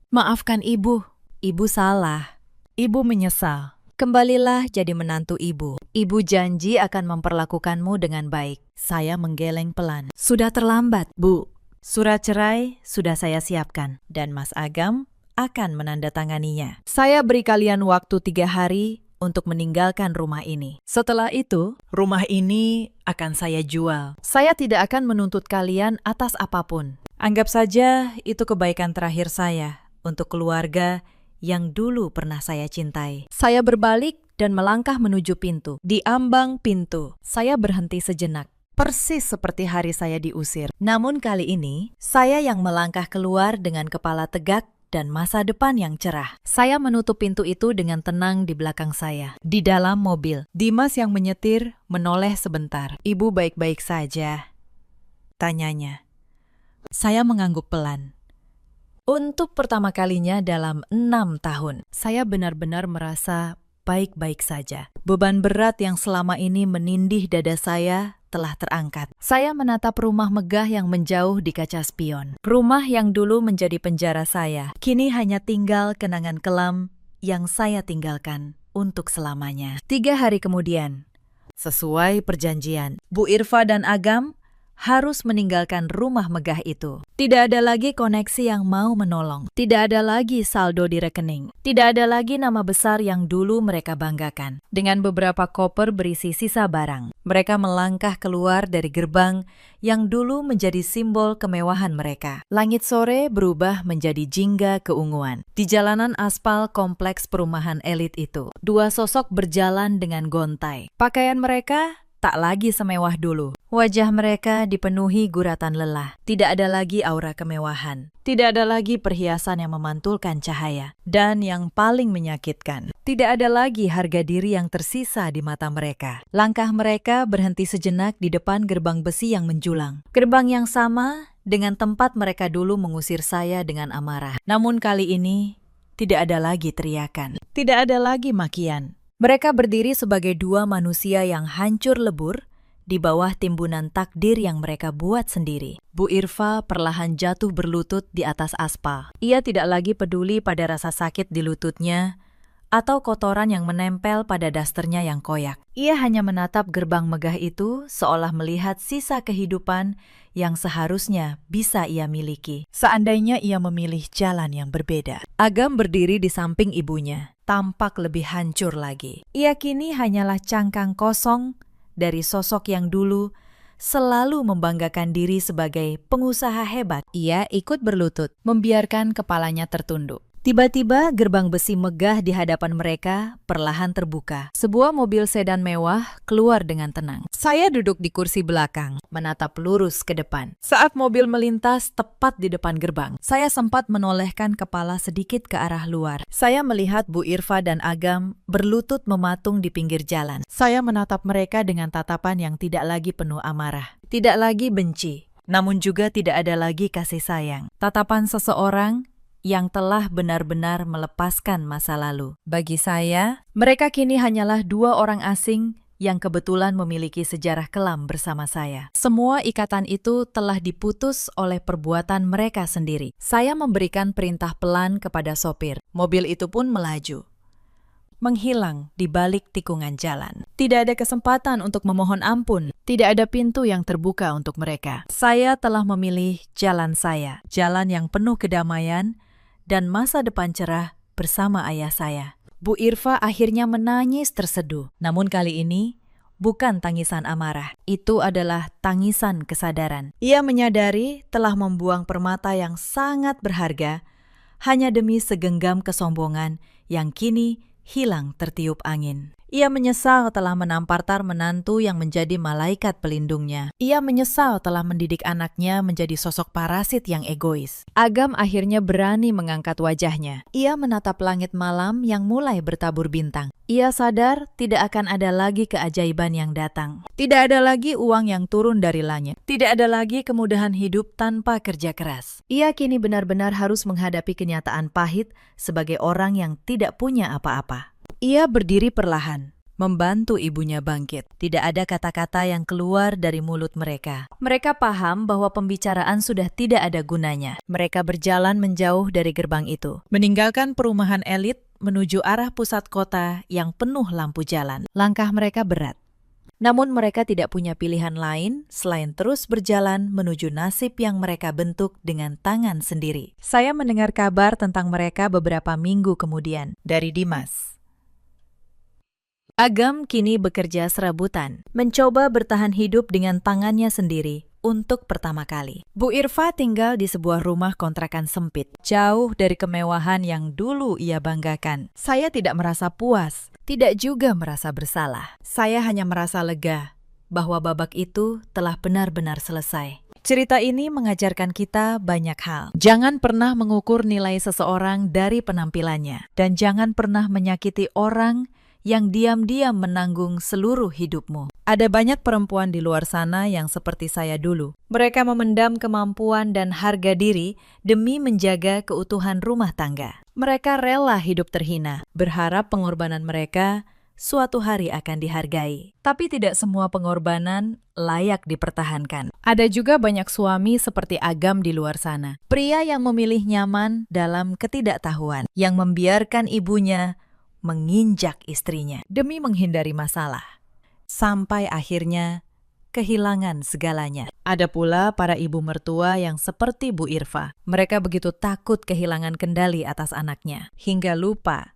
S1: maafkan Ibu. Ibu salah. Ibu menyesal. Kembalilah jadi menantu Ibu. Ibu janji akan memperlakukanmu dengan baik. Saya menggeleng pelan. Sudah terlambat, Bu. Surat cerai sudah saya siapkan, dan Mas Agam akan menandatanganinya. Saya beri kalian waktu 3 hari untuk meninggalkan rumah ini. Setelah itu, rumah ini akan saya jual. Saya tidak akan menuntut kalian atas apapun. Anggap saja itu kebaikan terakhir saya untuk keluarga yang dulu pernah saya cintai. Saya berbalik dan melangkah menuju pintu. Di ambang pintu, saya berhenti sejenak. Persis seperti hari saya diusir. Namun kali ini, saya yang melangkah keluar dengan kepala tegak dan masa depan yang cerah. Saya menutup pintu itu dengan tenang di belakang saya. Di dalam mobil, Dimas yang menyetir menoleh sebentar. Ibu baik-baik saja? Tanyanya. Saya mengangguk pelan. Untuk pertama kalinya dalam 6 tahun, saya benar-benar merasa baik-baik saja. Beban berat yang selama ini menindih dada saya telah terangkat. Saya menatap rumah megah yang menjauh di kaca spion. Rumah yang dulu menjadi penjara saya, kini hanya tinggal kenangan kelam yang saya tinggalkan untuk selamanya. 3 hari kemudian, sesuai perjanjian, Bu Irfa dan Agam harus meninggalkan rumah megah itu. Tidak ada lagi koneksi yang mau menolong. Tidak ada lagi saldo di rekening. Tidak ada lagi nama besar yang dulu mereka banggakan. Dengan beberapa koper berisi sisa barang, mereka melangkah keluar dari gerbang yang dulu menjadi simbol kemewahan mereka. Langit sore berubah menjadi jingga keunguan. Di jalanan aspal kompleks perumahan elit itu, 2 sosok berjalan dengan gontai. Pakaian mereka tak lagi semewah dulu. Wajah mereka dipenuhi guratan lelah. Tidak ada lagi aura kemewahan. Tidak ada lagi perhiasan yang memantulkan cahaya. Dan yang paling menyakitkan, tidak ada lagi harga diri yang tersisa di mata mereka. Langkah mereka berhenti sejenak di depan gerbang besi yang menjulang. Gerbang yang sama dengan tempat mereka dulu mengusir saya dengan amarah. Namun kali ini, tidak ada lagi teriakan. Tidak ada lagi makian. Mereka berdiri sebagai 2 manusia yang hancur lebur di bawah timbunan takdir yang mereka buat sendiri. Bu Irfa perlahan jatuh berlutut di atas aspal. Ia tidak lagi peduli pada rasa sakit di lututnya atau kotoran yang menempel pada dasternya yang koyak. Ia hanya menatap gerbang megah itu seolah melihat sisa kehidupan yang seharusnya bisa ia miliki. Seandainya ia memilih jalan yang berbeda. Agam berdiri di samping ibunya, tampak lebih hancur lagi. Ia kini hanyalah cangkang kosong dari sosok yang dulu selalu membanggakan diri sebagai pengusaha hebat. Ia ikut berlutut, membiarkan kepalanya tertunduk. Tiba-tiba gerbang besi megah di hadapan mereka perlahan terbuka. Sebuah mobil sedan mewah keluar dengan tenang. Saya duduk di kursi belakang, menatap lurus ke depan. Saat mobil melintas tepat di depan gerbang, saya sempat menolehkan kepala sedikit ke arah luar. Saya melihat Bu Irfa dan Agam berlutut mematung di pinggir jalan. Saya menatap mereka dengan tatapan yang tidak lagi penuh amarah, tidak lagi benci, namun juga tidak ada lagi kasih sayang. Tatapan seseorang yang telah benar-benar melepaskan masa lalu. Bagi saya, mereka kini hanyalah 2 orang asing yang kebetulan memiliki sejarah kelam bersama saya. Semua ikatan itu telah diputus oleh perbuatan mereka sendiri. Saya memberikan perintah pelan kepada sopir. Mobil itu pun melaju, menghilang di balik tikungan jalan. Tidak ada kesempatan untuk memohon ampun. Tidak ada pintu yang terbuka untuk mereka. Saya telah memilih jalan saya, jalan yang penuh kedamaian dan masa depan cerah bersama ayah saya. Bu Irfa akhirnya menangis terseduh. Namun kali ini, bukan tangisan amarah. Itu adalah tangisan kesadaran. Ia menyadari telah membuang permata yang sangat berharga hanya demi segenggam kesombongan yang kini hilang tertiup angin. Ia menyesal telah menampar menantu yang menjadi malaikat pelindungnya. Ia menyesal telah mendidik anaknya menjadi sosok parasit yang egois. Agam akhirnya berani mengangkat wajahnya. Ia menatap langit malam yang mulai bertabur bintang. Ia sadar tidak akan ada lagi keajaiban yang datang. Tidak ada lagi uang yang turun dari langit. Tidak ada lagi kemudahan hidup tanpa kerja keras. Ia kini benar-benar harus menghadapi kenyataan pahit sebagai orang yang tidak punya apa-apa. Ia berdiri perlahan, membantu ibunya bangkit. Tidak ada kata-kata yang keluar dari mulut mereka. Mereka paham bahwa pembicaraan sudah tidak ada gunanya. Mereka berjalan menjauh dari gerbang itu, meninggalkan perumahan elit menuju arah pusat kota yang penuh lampu jalan. Langkah mereka berat. Namun mereka tidak punya pilihan lain selain terus berjalan menuju nasib yang mereka bentuk dengan tangan sendiri. Saya mendengar kabar tentang mereka beberapa minggu kemudian dari Dimas. Agam kini bekerja serabutan, mencoba bertahan hidup dengan tangannya sendiri untuk pertama kali. Bu Irfa tinggal di sebuah rumah kontrakan sempit, jauh dari kemewahan yang dulu ia banggakan. Saya tidak merasa puas, tidak juga merasa bersalah. Saya hanya merasa lega bahwa babak itu telah benar-benar selesai. Cerita ini mengajarkan kita banyak hal. Jangan pernah mengukur nilai seseorang dari penampilannya, dan jangan pernah menyakiti orang yang diam-diam menanggung seluruh hidupmu. Ada banyak perempuan di luar sana yang seperti saya dulu. Mereka memendam kemampuan dan harga diri demi menjaga keutuhan rumah tangga. Mereka rela hidup terhina, berharap pengorbanan mereka suatu hari akan dihargai. Tapi tidak semua pengorbanan layak dipertahankan. Ada juga banyak suami seperti Agam di luar sana. Pria yang memilih nyaman dalam ketidaktahuan, yang membiarkan ibunya menginjak istrinya demi menghindari masalah. Sampai akhirnya kehilangan segalanya. Ada pula para ibu mertua yang seperti Bu Irfa. Mereka begitu takut kehilangan kendali atas anaknya, hingga lupa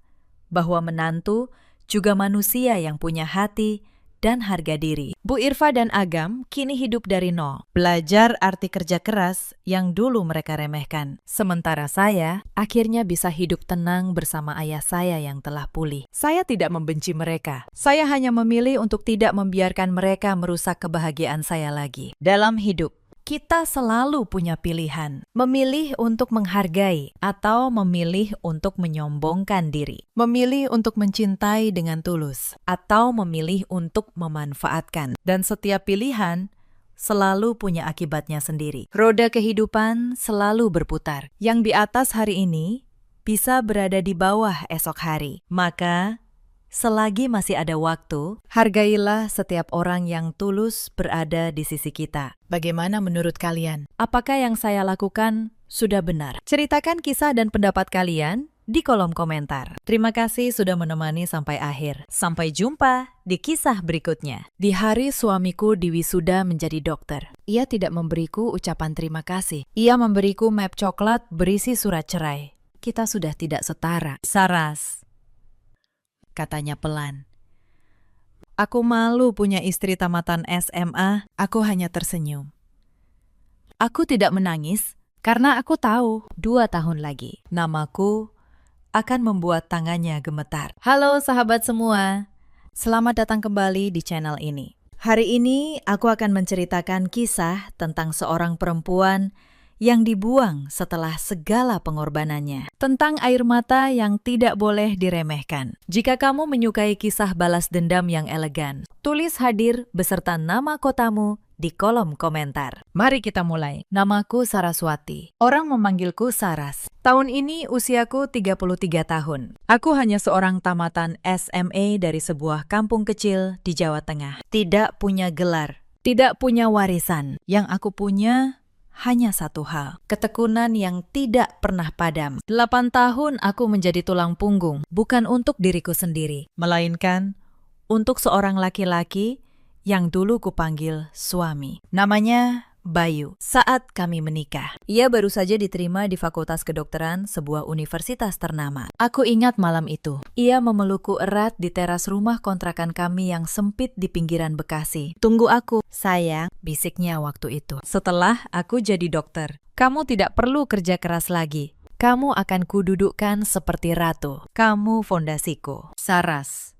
S1: bahwa menantu juga manusia yang punya hati dan harga diri. Bu Irfa dan Agam kini hidup dari nol, belajar arti kerja keras yang dulu mereka remehkan. Sementara saya akhirnya bisa hidup tenang bersama ayah saya yang telah pulih. Saya tidak membenci mereka. Saya hanya memilih untuk tidak membiarkan mereka merusak kebahagiaan saya lagi. Dalam hidup, kita selalu punya pilihan, memilih untuk menghargai atau memilih untuk menyombongkan diri, memilih untuk mencintai dengan tulus, atau memilih untuk memanfaatkan. Dan setiap pilihan selalu punya akibatnya sendiri. Roda kehidupan selalu berputar. Yang di atas hari ini bisa berada di bawah esok hari. Maka selagi masih ada waktu, hargailah setiap orang yang tulus berada di sisi kita. Bagaimana menurut kalian? Apakah yang saya lakukan sudah benar? Ceritakan kisah dan pendapat kalian di kolom komentar. Terima kasih sudah menemani sampai akhir. Sampai jumpa di kisah berikutnya. Di hari suamiku diwisuda menjadi dokter, ia tidak memberiku ucapan terima kasih. Ia memberiku map coklat berisi surat cerai. Kita sudah tidak setara. Saras, katanya pelan. Aku malu punya istri tamatan SMA, aku hanya tersenyum. Aku tidak menangis karena aku tahu 2 tahun lagi namaku akan membuat tangannya gemetar. Halo sahabat semua, selamat datang kembali di channel ini. Hari ini aku akan menceritakan kisah tentang seorang perempuan yang dibuang setelah segala pengorbanannya. Tentang air mata yang tidak boleh diremehkan. Jika kamu menyukai kisah balas dendam yang elegan, tulis hadir beserta nama kotamu di kolom komentar. Mari kita mulai. Namaku Saraswati. Orang memanggilku Saras. Tahun ini usiaku 33 tahun. Aku hanya seorang tamatan SMA dari sebuah kampung kecil di Jawa Tengah. Tidak punya gelar, tidak punya warisan. Yang aku punya hanya satu hal, ketekunan yang tidak pernah padam. 8 tahun aku menjadi tulang punggung, bukan untuk diriku sendiri, melainkan untuk seorang laki-laki yang dulu kupanggil suami. Namanya Bayu. Saat kami menikah, ia baru saja diterima di Fakultas Kedokteran sebuah universitas ternama. Aku ingat malam itu, ia memelukku erat di teras rumah kontrakan kami yang sempit di pinggiran Bekasi. Tunggu aku, sayang, bisiknya waktu itu. Setelah aku jadi dokter, kamu tidak perlu kerja keras lagi. Kamu akan kududukkan seperti ratu. Kamu fondasiku. Saras.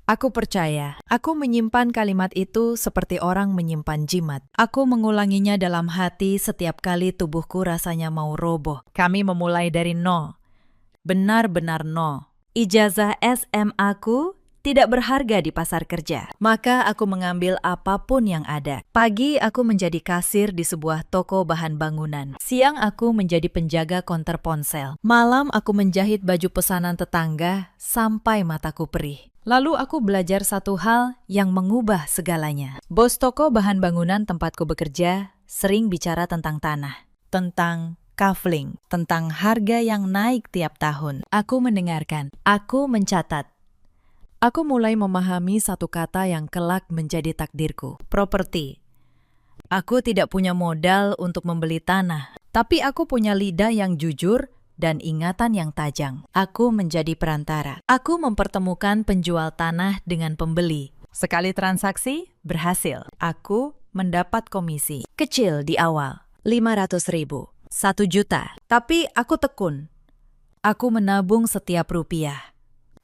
S1: Aku percaya, aku menyimpan kalimat itu seperti orang menyimpan jimat. Aku mengulanginya dalam hati setiap kali tubuhku rasanya mau roboh. Kami memulai dari nol. Benar-benar nol. Ijazah SMA-ku tidak berharga di pasar kerja. Maka aku mengambil apapun yang ada. Pagi aku menjadi kasir di sebuah toko bahan bangunan. Siang aku menjadi penjaga konter ponsel. Malam aku menjahit baju pesanan tetangga sampai mataku perih. Lalu aku belajar satu hal yang mengubah segalanya. Bos toko bahan bangunan tempatku bekerja sering bicara tentang tanah, tentang kafling, tentang harga yang naik tiap tahun. Aku mendengarkan, aku mencatat. Aku mulai memahami satu kata yang kelak menjadi takdirku, properti. Aku tidak punya modal untuk membeli tanah, tapi aku punya lidah yang jujur dan ingatan yang tajam. Aku menjadi perantara. Aku mempertemukan penjual tanah dengan pembeli. Sekali transaksi, berhasil. Aku mendapat komisi. Kecil di awal, 500.000, 1 juta. Tapi aku tekun. Aku menabung setiap rupiah,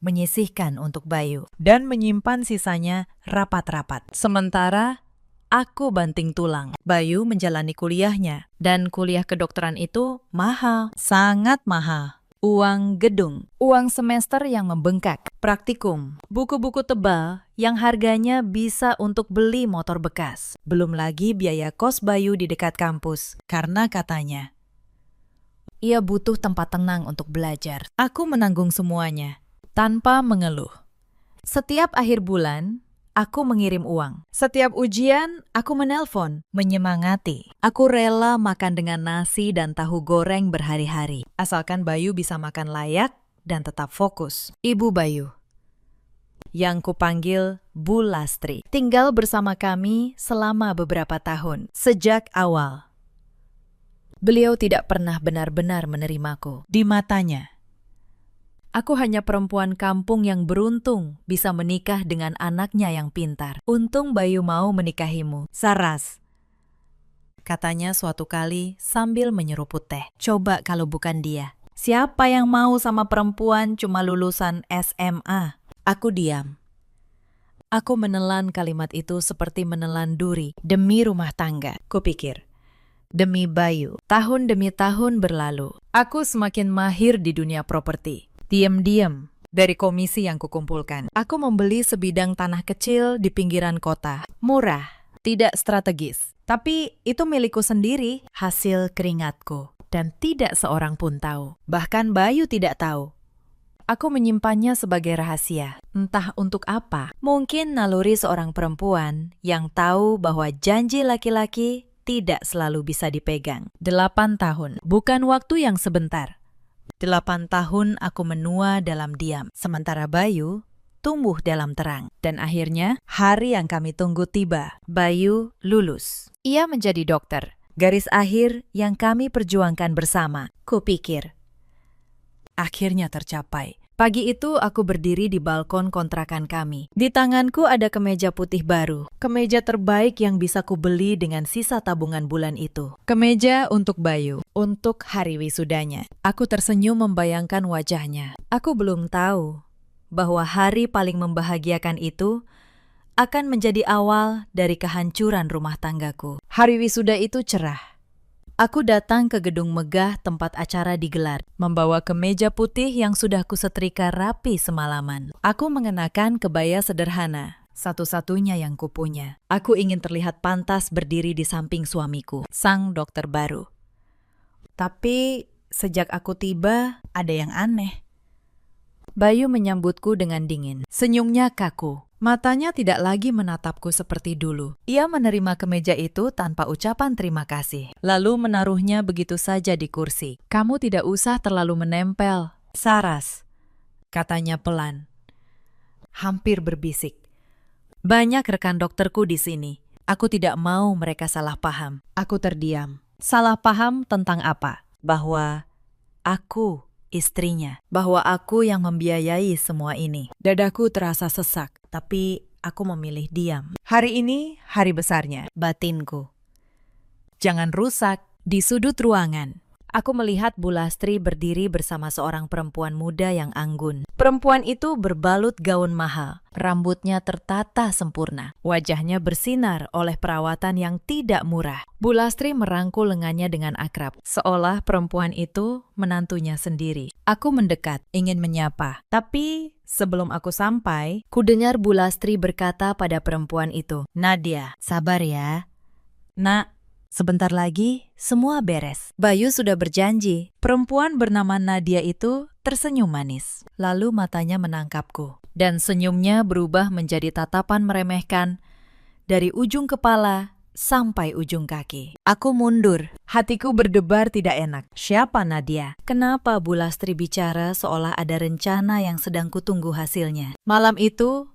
S1: menyisihkan untuk Bayu, dan menyimpan sisanya rapat-rapat. Sementara aku banting tulang. Bayu menjalani kuliahnya, dan kuliah kedokteran itu mahal, sangat mahal. Uang gedung, uang semester yang membengkak, praktikum, buku-buku tebal yang harganya bisa untuk beli motor bekas. Belum lagi biaya kos Bayu di dekat kampus, karena katanya ia butuh tempat tenang untuk belajar. Aku menanggung semuanya tanpa mengeluh. Setiap akhir bulan, aku mengirim uang. Setiap ujian, aku menelpon, menyemangati. Aku rela makan dengan nasi dan tahu goreng berhari-hari, asalkan Bayu bisa makan layak dan tetap fokus. Ibu Bayu, yang kupanggil Bu Lastri, tinggal bersama kami selama beberapa tahun. Sejak awal, beliau tidak pernah benar-benar menerimaku. Di matanya, aku hanya perempuan kampung yang beruntung bisa menikah dengan anaknya yang pintar. Untung Bayu mau menikahimu, Saras, katanya suatu kali sambil menyeruput teh. Coba kalau bukan dia. Siapa yang mau sama perempuan cuma lulusan SMA? Aku diam. Aku menelan kalimat itu seperti menelan duri demi rumah tangga. Kupikir, demi Bayu. Tahun demi tahun berlalu. Aku semakin mahir di dunia properti. Diam-diam, dari komisi yang kukumpulkan, aku membeli sebidang tanah kecil di pinggiran kota. Murah, tidak strategis. Tapi itu milikku sendiri, hasil keringatku. Dan tidak seorang pun tahu. Bahkan Bayu tidak tahu. Aku menyimpannya sebagai rahasia. Entah untuk apa. Mungkin naluri seorang perempuan yang tahu bahwa janji laki-laki tidak selalu bisa dipegang. 8 tahun, bukan waktu yang sebentar. 8 tahun aku menua dalam diam, sementara Bayu tumbuh dalam terang. Dan akhirnya, hari yang kami tunggu tiba. Bayu lulus. Ia menjadi dokter. Garis akhir yang kami perjuangkan bersama. Kupikir, akhirnya tercapai. Pagi itu aku berdiri di balkon kontrakan kami. Di tanganku ada kemeja putih baru. Kemeja terbaik yang bisa kubeli dengan sisa tabungan bulan itu. Kemeja untuk Bayu, untuk hari wisudanya. Aku tersenyum membayangkan wajahnya. Aku belum tahu bahwa hari paling membahagiakan itu akan menjadi awal dari kehancuran rumah tanggaku. Hari wisuda itu cerah. Aku datang ke gedung megah tempat acara digelar, membawa kemeja putih yang sudah kusetrika rapi semalaman. Aku mengenakan kebaya sederhana, satu-satunya yang kupunya. Aku ingin terlihat pantas berdiri di samping suamiku, sang dokter baru. Tapi sejak aku tiba, ada yang aneh. Bayu menyambutku dengan dingin. Senyumnya kaku. Matanya tidak lagi menatapku seperti dulu. Ia menerima kemeja itu tanpa ucapan terima kasih. Lalu menaruhnya begitu saja di kursi. Kamu tidak usah terlalu menempel, Saras, katanya pelan. Hampir berbisik. Banyak rekan dokterku di sini. Aku tidak mau mereka salah paham. Aku terdiam. Salah paham tentang apa? Bahwa aku istrinya, bahwa aku yang membiayai semua ini. Dadaku terasa sesak, tapi aku memilih diam. Hari ini hari besarnya, batinku. Jangan rusak. Di sudut ruangan, aku melihat Bu Lastri berdiri bersama seorang perempuan muda yang anggun. Perempuan itu berbalut gaun mahal, rambutnya tertata sempurna, wajahnya bersinar oleh perawatan yang tidak murah. Bu Lastri merangkul lengannya dengan akrab, seolah perempuan itu menantunya sendiri. Aku mendekat, ingin menyapa. Tapi sebelum aku sampai, kudengar Bu Lastri berkata pada perempuan itu, "Nadia, sabar ya. Nak, sebentar lagi semua beres." Bayu sudah berjanji. Perempuan bernama Nadia itu tersenyum manis. Lalu matanya menangkapku. Dan senyumnya berubah menjadi tatapan meremehkan dari ujung kepala sampai ujung kaki. Aku mundur. Hatiku berdebar tidak enak. Siapa Nadia? Kenapa Bu Lastri bicara seolah ada rencana yang sedang kutunggu hasilnya? Malam itu,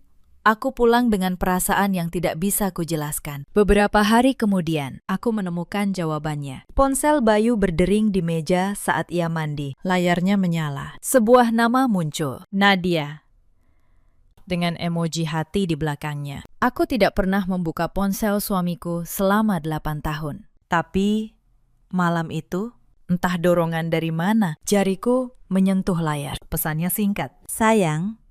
S1: aku pulang dengan perasaan yang tidak bisa kujelaskan. Beberapa hari kemudian, aku menemukan jawabannya. Ponsel Bayu berdering di meja saat ia mandi. Layarnya menyala. Sebuah nama muncul. Nadia. Dengan emoji hati di belakangnya. Aku tidak pernah membuka ponsel suamiku selama 8 tahun. Tapi, malam itu, entah dorongan dari mana, jariku menyentuh layar. Pesannya singkat. Sayang,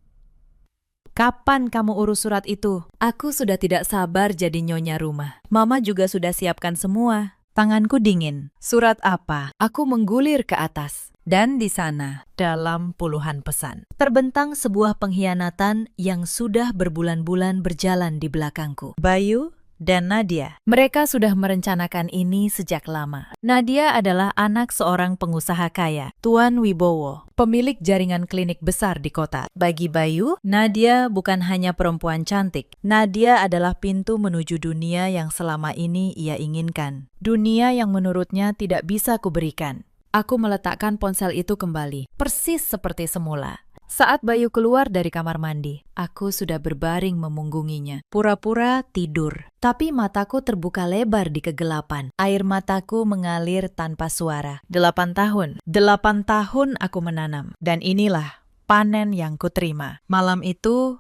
S1: kapan kamu urus surat itu? Aku sudah tidak sabar jadi nyonya rumah. Mama juga sudah siapkan semua. Tanganku dingin. Surat apa? Aku menggulir ke atas. Dan di sana, dalam puluhan pesan, terbentang sebuah pengkhianatan yang sudah berbulan-bulan berjalan di belakangku. Bayu, dan Nadia. Mereka sudah merencanakan ini sejak lama. Nadia adalah anak seorang pengusaha kaya, Tuan Wibowo, pemilik jaringan klinik besar di kota. Bagi Bayu, Nadia bukan hanya perempuan cantik. Nadia adalah pintu menuju dunia yang selama ini ia inginkan. Dunia yang menurutnya tidak bisa kuberikan. Aku meletakkan ponsel itu kembali, persis seperti semula. Saat Bayu keluar dari kamar mandi, aku sudah berbaring memunggunginya. Pura-pura tidur, tapi mataku terbuka lebar di kegelapan. Air mataku mengalir tanpa suara. 8 tahun aku menanam. Dan inilah panen yang kuterima. Malam itu,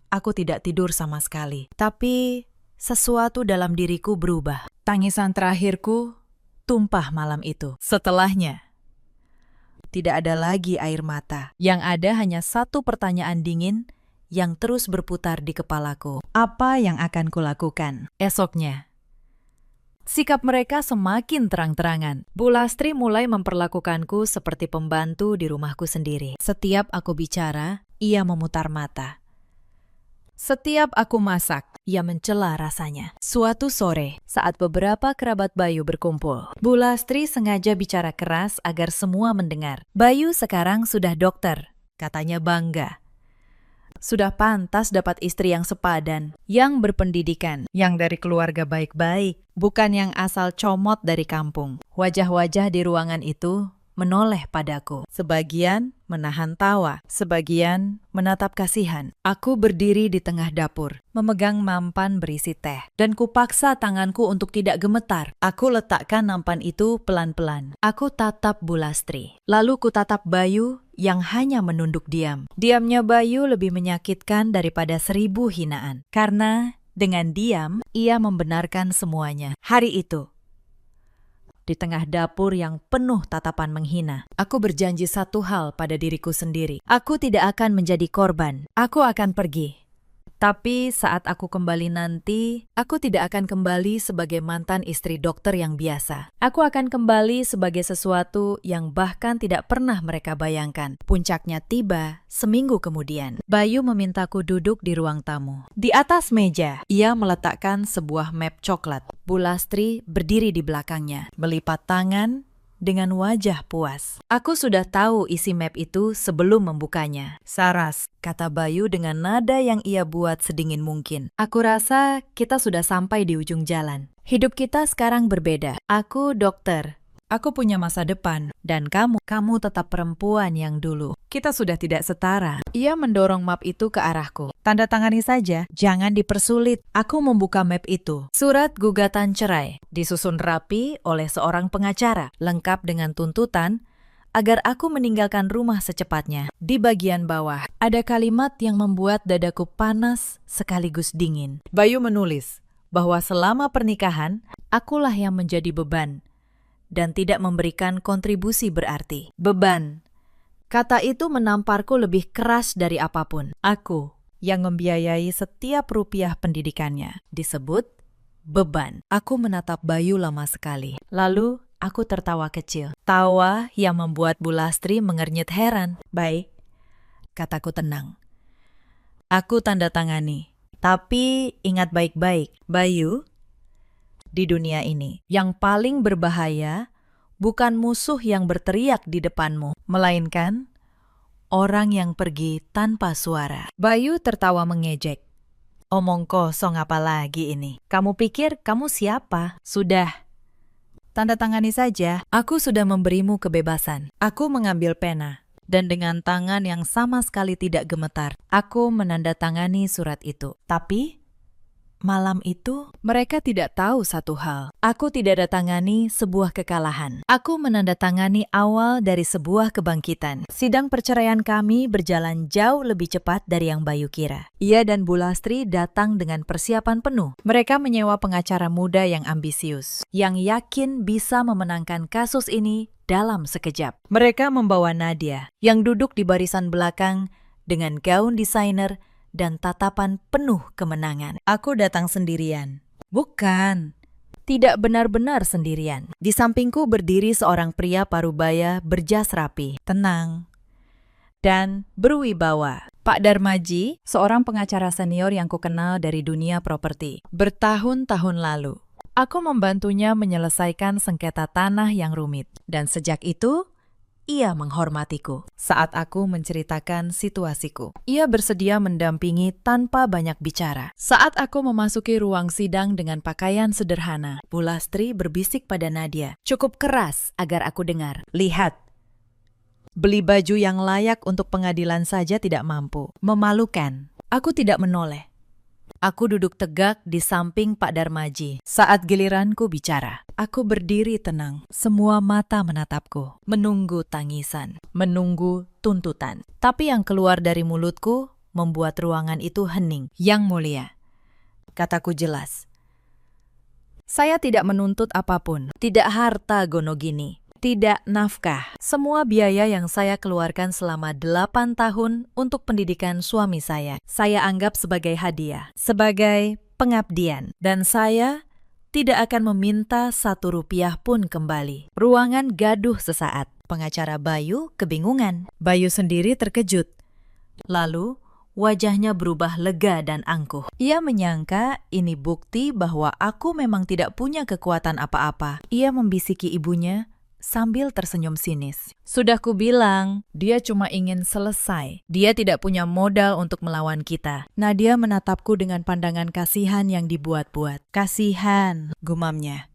S1: aku tidak tidur sama sekali. Tapi sesuatu dalam diriku berubah. Tangisan terakhirku tumpah malam itu. Setelahnya, tidak ada lagi air mata. Yang ada hanya satu pertanyaan dingin yang terus berputar di kepalaku. Apa yang akan kulakukan esoknya? Sikap mereka semakin terang-terangan. Bu Lastri mulai memperlakukanku seperti pembantu di rumahku sendiri. Setiap aku bicara, ia memutar mata. Setiap aku masak, ia mencela rasanya. Suatu sore, saat beberapa kerabat Bayu berkumpul, Bu Lastri sengaja bicara keras agar semua mendengar. Bayu sekarang sudah dokter, katanya bangga. Sudah pantas dapat istri yang sepadan, yang berpendidikan, yang dari keluarga baik-baik, bukan yang asal comot dari kampung. Wajah-wajah di ruangan itu menoleh padaku. Sebagian menahan tawa, sebagian menatap kasihan. Aku berdiri di tengah dapur, memegang nampan berisi teh, dan kupaksa tanganku untuk tidak gemetar. Aku letakkan nampan itu pelan-pelan. Aku tatap Bu Lastri, lalu kutatap Bayu yang hanya menunduk diam. Diamnya Bayu lebih menyakitkan daripada 1000 hinaan, karena dengan diam ia membenarkan semuanya. Hari itu, di tengah dapur yang penuh tatapan menghina, aku berjanji satu hal pada diriku sendiri. Aku tidak akan menjadi korban. Aku akan pergi. Tapi saat aku kembali nanti, aku tidak akan kembali sebagai mantan istri dokter yang biasa. Aku akan kembali sebagai sesuatu yang bahkan tidak pernah mereka bayangkan. Puncaknya tiba seminggu kemudian. Bayu memintaku duduk di ruang tamu. Di atas meja, ia meletakkan sebuah map coklat. Bu Lastri berdiri di belakangnya, melipat tangan dengan wajah puas. Aku sudah tahu isi map itu sebelum membukanya. Saras, kata Bayu dengan nada yang ia buat sedingin mungkin. Aku rasa kita sudah sampai di ujung jalan. Hidup kita sekarang berbeda. Aku dokter. Aku punya masa depan. Dan kamu tetap perempuan yang dulu. Kita sudah tidak setara. Ia mendorong map itu ke arahku. Tanda tangani saja, jangan dipersulit. Aku membuka map itu. Surat gugatan cerai, disusun rapi oleh seorang pengacara, lengkap dengan tuntutan agar aku meninggalkan rumah secepatnya. Di bagian bawah, ada kalimat yang membuat dadaku panas sekaligus dingin. Bayu menulis bahwa selama pernikahan, akulah yang menjadi beban dan tidak memberikan kontribusi berarti. Beban. Kata itu menamparku lebih keras dari apapun. Aku yang membiayai setiap rupiah pendidikannya disebut beban. Aku menatap Bayu lama sekali. Lalu aku tertawa kecil. Tawa yang membuat Bu Lastri mengernyit heran. Baik, kataku tenang. Aku tanda tangani. Tapi ingat baik-baik, Bayu, di dunia ini, yang paling berbahaya bukan musuh yang berteriak di depanmu, melainkan orang yang pergi tanpa suara. Bayu tertawa mengejek. Omong kosong apa lagi ini? Kamu pikir kamu siapa? Sudah. Tanda tangani saja. Aku sudah memberimu kebebasan. Aku mengambil pena. Dan dengan tangan yang sama sekali tidak gemetar, aku menandatangani surat itu. Tapi malam itu, mereka tidak tahu satu hal. Aku tidak datangani sebuah kekalahan. Aku menandatangani awal dari sebuah kebangkitan. Sidang perceraian kami berjalan jauh lebih cepat dari yang Bayu kira. Ia dan Bu Lastri datang dengan persiapan penuh. Mereka menyewa pengacara muda yang ambisius, yang yakin bisa memenangkan kasus ini dalam sekejap. Mereka membawa Nadia, yang duduk di barisan belakang dengan gaun desainer dan tatapan penuh kemenangan. Aku datang sendirian. Bukan, tidak benar-benar sendirian. Di sampingku berdiri seorang pria parubaya berjas rapi, tenang, dan berwibawa. Pak Darmaji, seorang pengacara senior yang kukenal dari dunia properti. Bertahun-tahun lalu, aku membantunya menyelesaikan sengketa tanah yang rumit. Dan sejak itu, ia menghormatiku. Saat aku menceritakan situasiku, ia bersedia mendampingi tanpa banyak bicara. Saat aku memasuki ruang sidang dengan pakaian sederhana, Bu Lastri berbisik pada Nadia. Cukup keras agar aku dengar. Lihat, beli baju yang layak untuk pengadilan saja tidak mampu. Memalukan. Aku tidak menoleh. Aku duduk tegak di samping Pak Darmaji. Saat giliranku bicara, aku berdiri tenang. Semua mata menatapku, menunggu tangisan, menunggu tuntutan. Tapi yang keluar dari mulutku membuat ruangan itu hening. Yang mulia, kataku jelas. Saya tidak menuntut apapun, tidak harta gonogini. Tidak nafkah. Semua biaya yang saya keluarkan selama 8 tahun untuk pendidikan suami saya anggap sebagai hadiah, sebagai pengabdian. Dan saya tidak akan meminta 1 rupiah pun kembali. Ruangan gaduh sesaat. Pengacara Bayu kebingungan. Bayu sendiri terkejut. Lalu wajahnya berubah lega dan angkuh. Ia menyangka ini bukti bahwa aku memang tidak punya kekuatan apa-apa. Ia membisiki ibunya sambil tersenyum sinis. Sudah kubilang, dia cuma ingin selesai. Dia tidak punya modal untuk melawan kita. Nadia menatapku dengan pandangan kasihan yang dibuat-buat. Kasihan, gumamnya.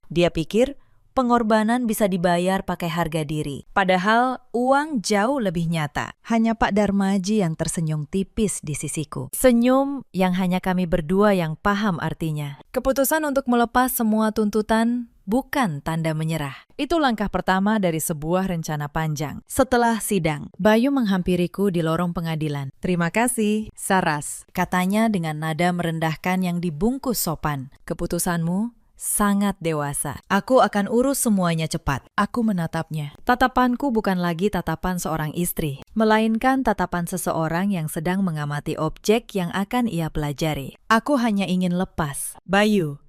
S1: Dia pikir pengorbanan bisa dibayar pakai harga diri. Padahal uang jauh lebih nyata. Hanya Pak Darmaji yang tersenyum tipis di sisiku. Senyum yang hanya kami berdua yang paham artinya. Keputusan untuk melepas semua tuntutan bukan tanda menyerah. Itu langkah pertama dari sebuah rencana panjang. Setelah sidang, Bayu menghampiriku di lorong pengadilan. Terima kasih, Saras, katanya dengan nada merendahkan yang dibungkus sopan. Keputusanmu sangat dewasa. Aku akan urus semuanya cepat. Aku menatapnya. Tatapanku bukan lagi tatapan seorang istri, melainkan tatapan seseorang yang sedang mengamati objek yang akan ia pelajari. Aku hanya ingin lepas. Bayu,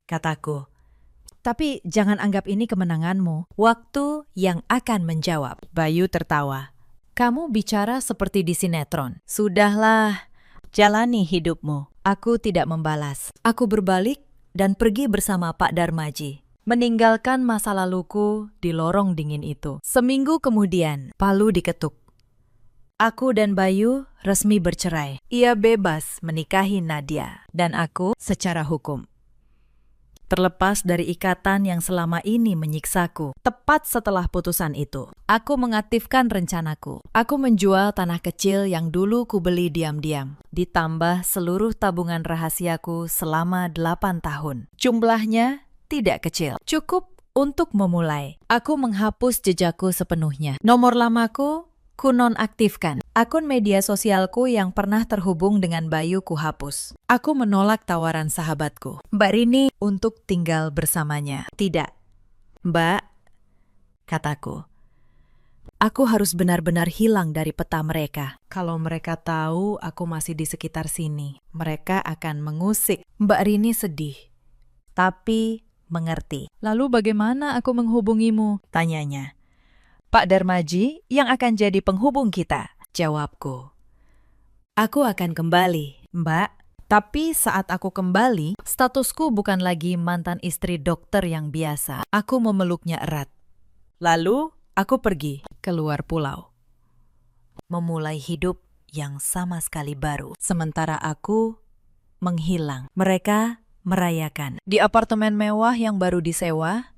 S1: kataku. Tapi jangan anggap ini kemenanganmu. Waktu yang akan menjawab. Bayu tertawa. Kamu bicara seperti di sinetron. Sudahlah, jalani hidupmu. Aku tidak membalas. Aku berbalik dan pergi bersama Pak Darmaji, meninggalkan masa laluku di lorong dingin itu. Seminggu kemudian, palu diketuk. Aku dan Bayu resmi bercerai. Ia bebas menikahi Nadia, dan aku secara hukum. Terlepas dari ikatan yang selama ini menyiksaku, tepat setelah putusan itu, aku mengaktifkan rencanaku. Aku menjual tanah kecil yang dulu kubeli diam-diam, ditambah seluruh tabungan rahasiaku selama 8 tahun. Jumlahnya tidak kecil, cukup untuk memulai. Aku menghapus jejakku sepenuhnya. Nomor lamaku kunonaktifkan. Akun media sosialku yang pernah terhubung dengan Bayu kuhapus. Aku menolak tawaran sahabatku, Mbak Rini, untuk tinggal bersamanya. Tidak, Mbak, kataku. Aku harus benar-benar hilang dari peta mereka. Kalau mereka tahu aku masih di sekitar sini, mereka akan mengusik. Mbak Rini sedih, tapi mengerti. Lalu bagaimana aku menghubungimu? Tanyanya. Pak Darmaji yang akan jadi penghubung kita, jawabku. Aku akan kembali, Mbak. Tapi saat aku kembali, statusku bukan lagi mantan istri dokter yang biasa. Aku memeluknya erat. Lalu, aku pergi keluar pulau. Memulai hidup yang sama sekali baru. Sementara aku menghilang. Mereka merayakan. Di apartemen mewah yang baru disewa,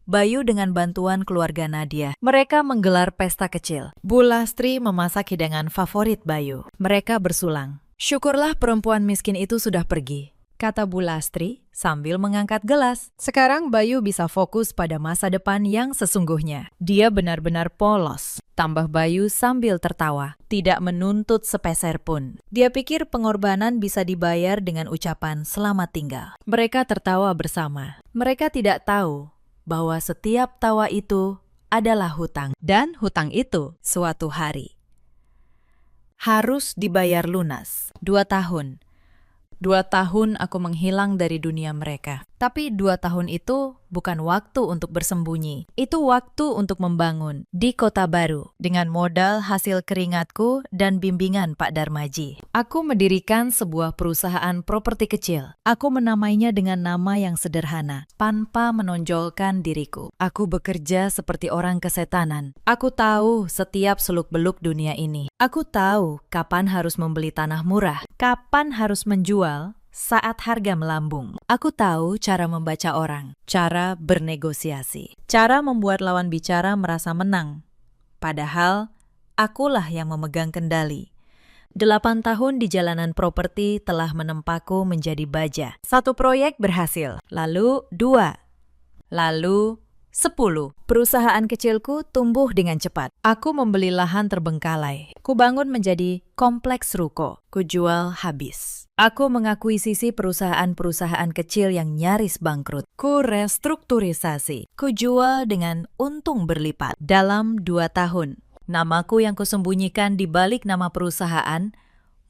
S1: Bayu dengan bantuan keluarga Nadia. Mereka menggelar pesta kecil. Bu Lastri memasak hidangan favorit Bayu. Mereka bersulang. Syukurlah perempuan miskin itu sudah pergi, kata Bu Lastri sambil mengangkat gelas. Sekarang Bayu bisa fokus pada masa depan yang sesungguhnya. Dia benar-benar polos. Tambah Bayu sambil tertawa. Tidak menuntut sepeser pun. Dia pikir pengorbanan bisa dibayar dengan ucapan selamat tinggal. Mereka tertawa bersama. Mereka tidak tahu bahwa setiap tawa itu adalah hutang. Dan hutang itu suatu hari harus dibayar lunas. 2 tahun. 2 tahun aku menghilang dari dunia mereka. Tapi 2 tahun itu bukan waktu untuk bersembunyi. Itu waktu untuk membangun di kota baru dengan modal hasil keringatku dan bimbingan Pak Darmaji. Aku mendirikan sebuah perusahaan properti kecil. Aku menamainya dengan nama yang sederhana, tanpa menonjolkan diriku. Aku bekerja seperti orang kesetanan. Aku tahu setiap seluk-beluk dunia ini. Aku tahu kapan harus membeli tanah murah, kapan harus menjual saat harga melambung. Aku tahu cara membaca orang, cara bernegosiasi, cara membuat lawan bicara merasa menang. Padahal, akulah yang memegang kendali. 8 tahun di jalanan properti telah menempaku menjadi baja. 1 proyek berhasil, lalu 2, lalu 10. Perusahaan kecilku tumbuh dengan cepat. Aku membeli lahan terbengkalai. Kubangun menjadi kompleks ruko. Kujual habis. Aku mengakuisisi perusahaan-perusahaan kecil yang nyaris bangkrut. Ku restrukturisasi. Kujual dengan untung berlipat. Dalam 2 tahun, namaku yang kusembunyikan di balik nama perusahaan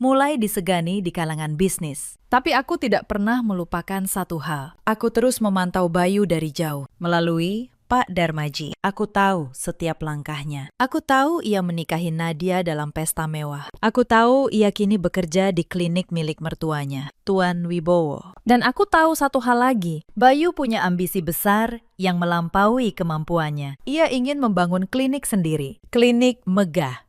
S1: mulai disegani di kalangan bisnis. Tapi aku tidak pernah melupakan satu hal. Aku terus memantau Bayu dari jauh, melalui Pak Darmaji. Aku tahu setiap langkahnya. Aku tahu ia menikahi Nadia dalam pesta mewah. Aku tahu ia kini bekerja di klinik milik mertuanya, Tuan Wibowo. Dan aku tahu satu hal lagi. Bayu punya ambisi besar yang melampaui kemampuannya. Ia ingin membangun klinik sendiri. Klinik megah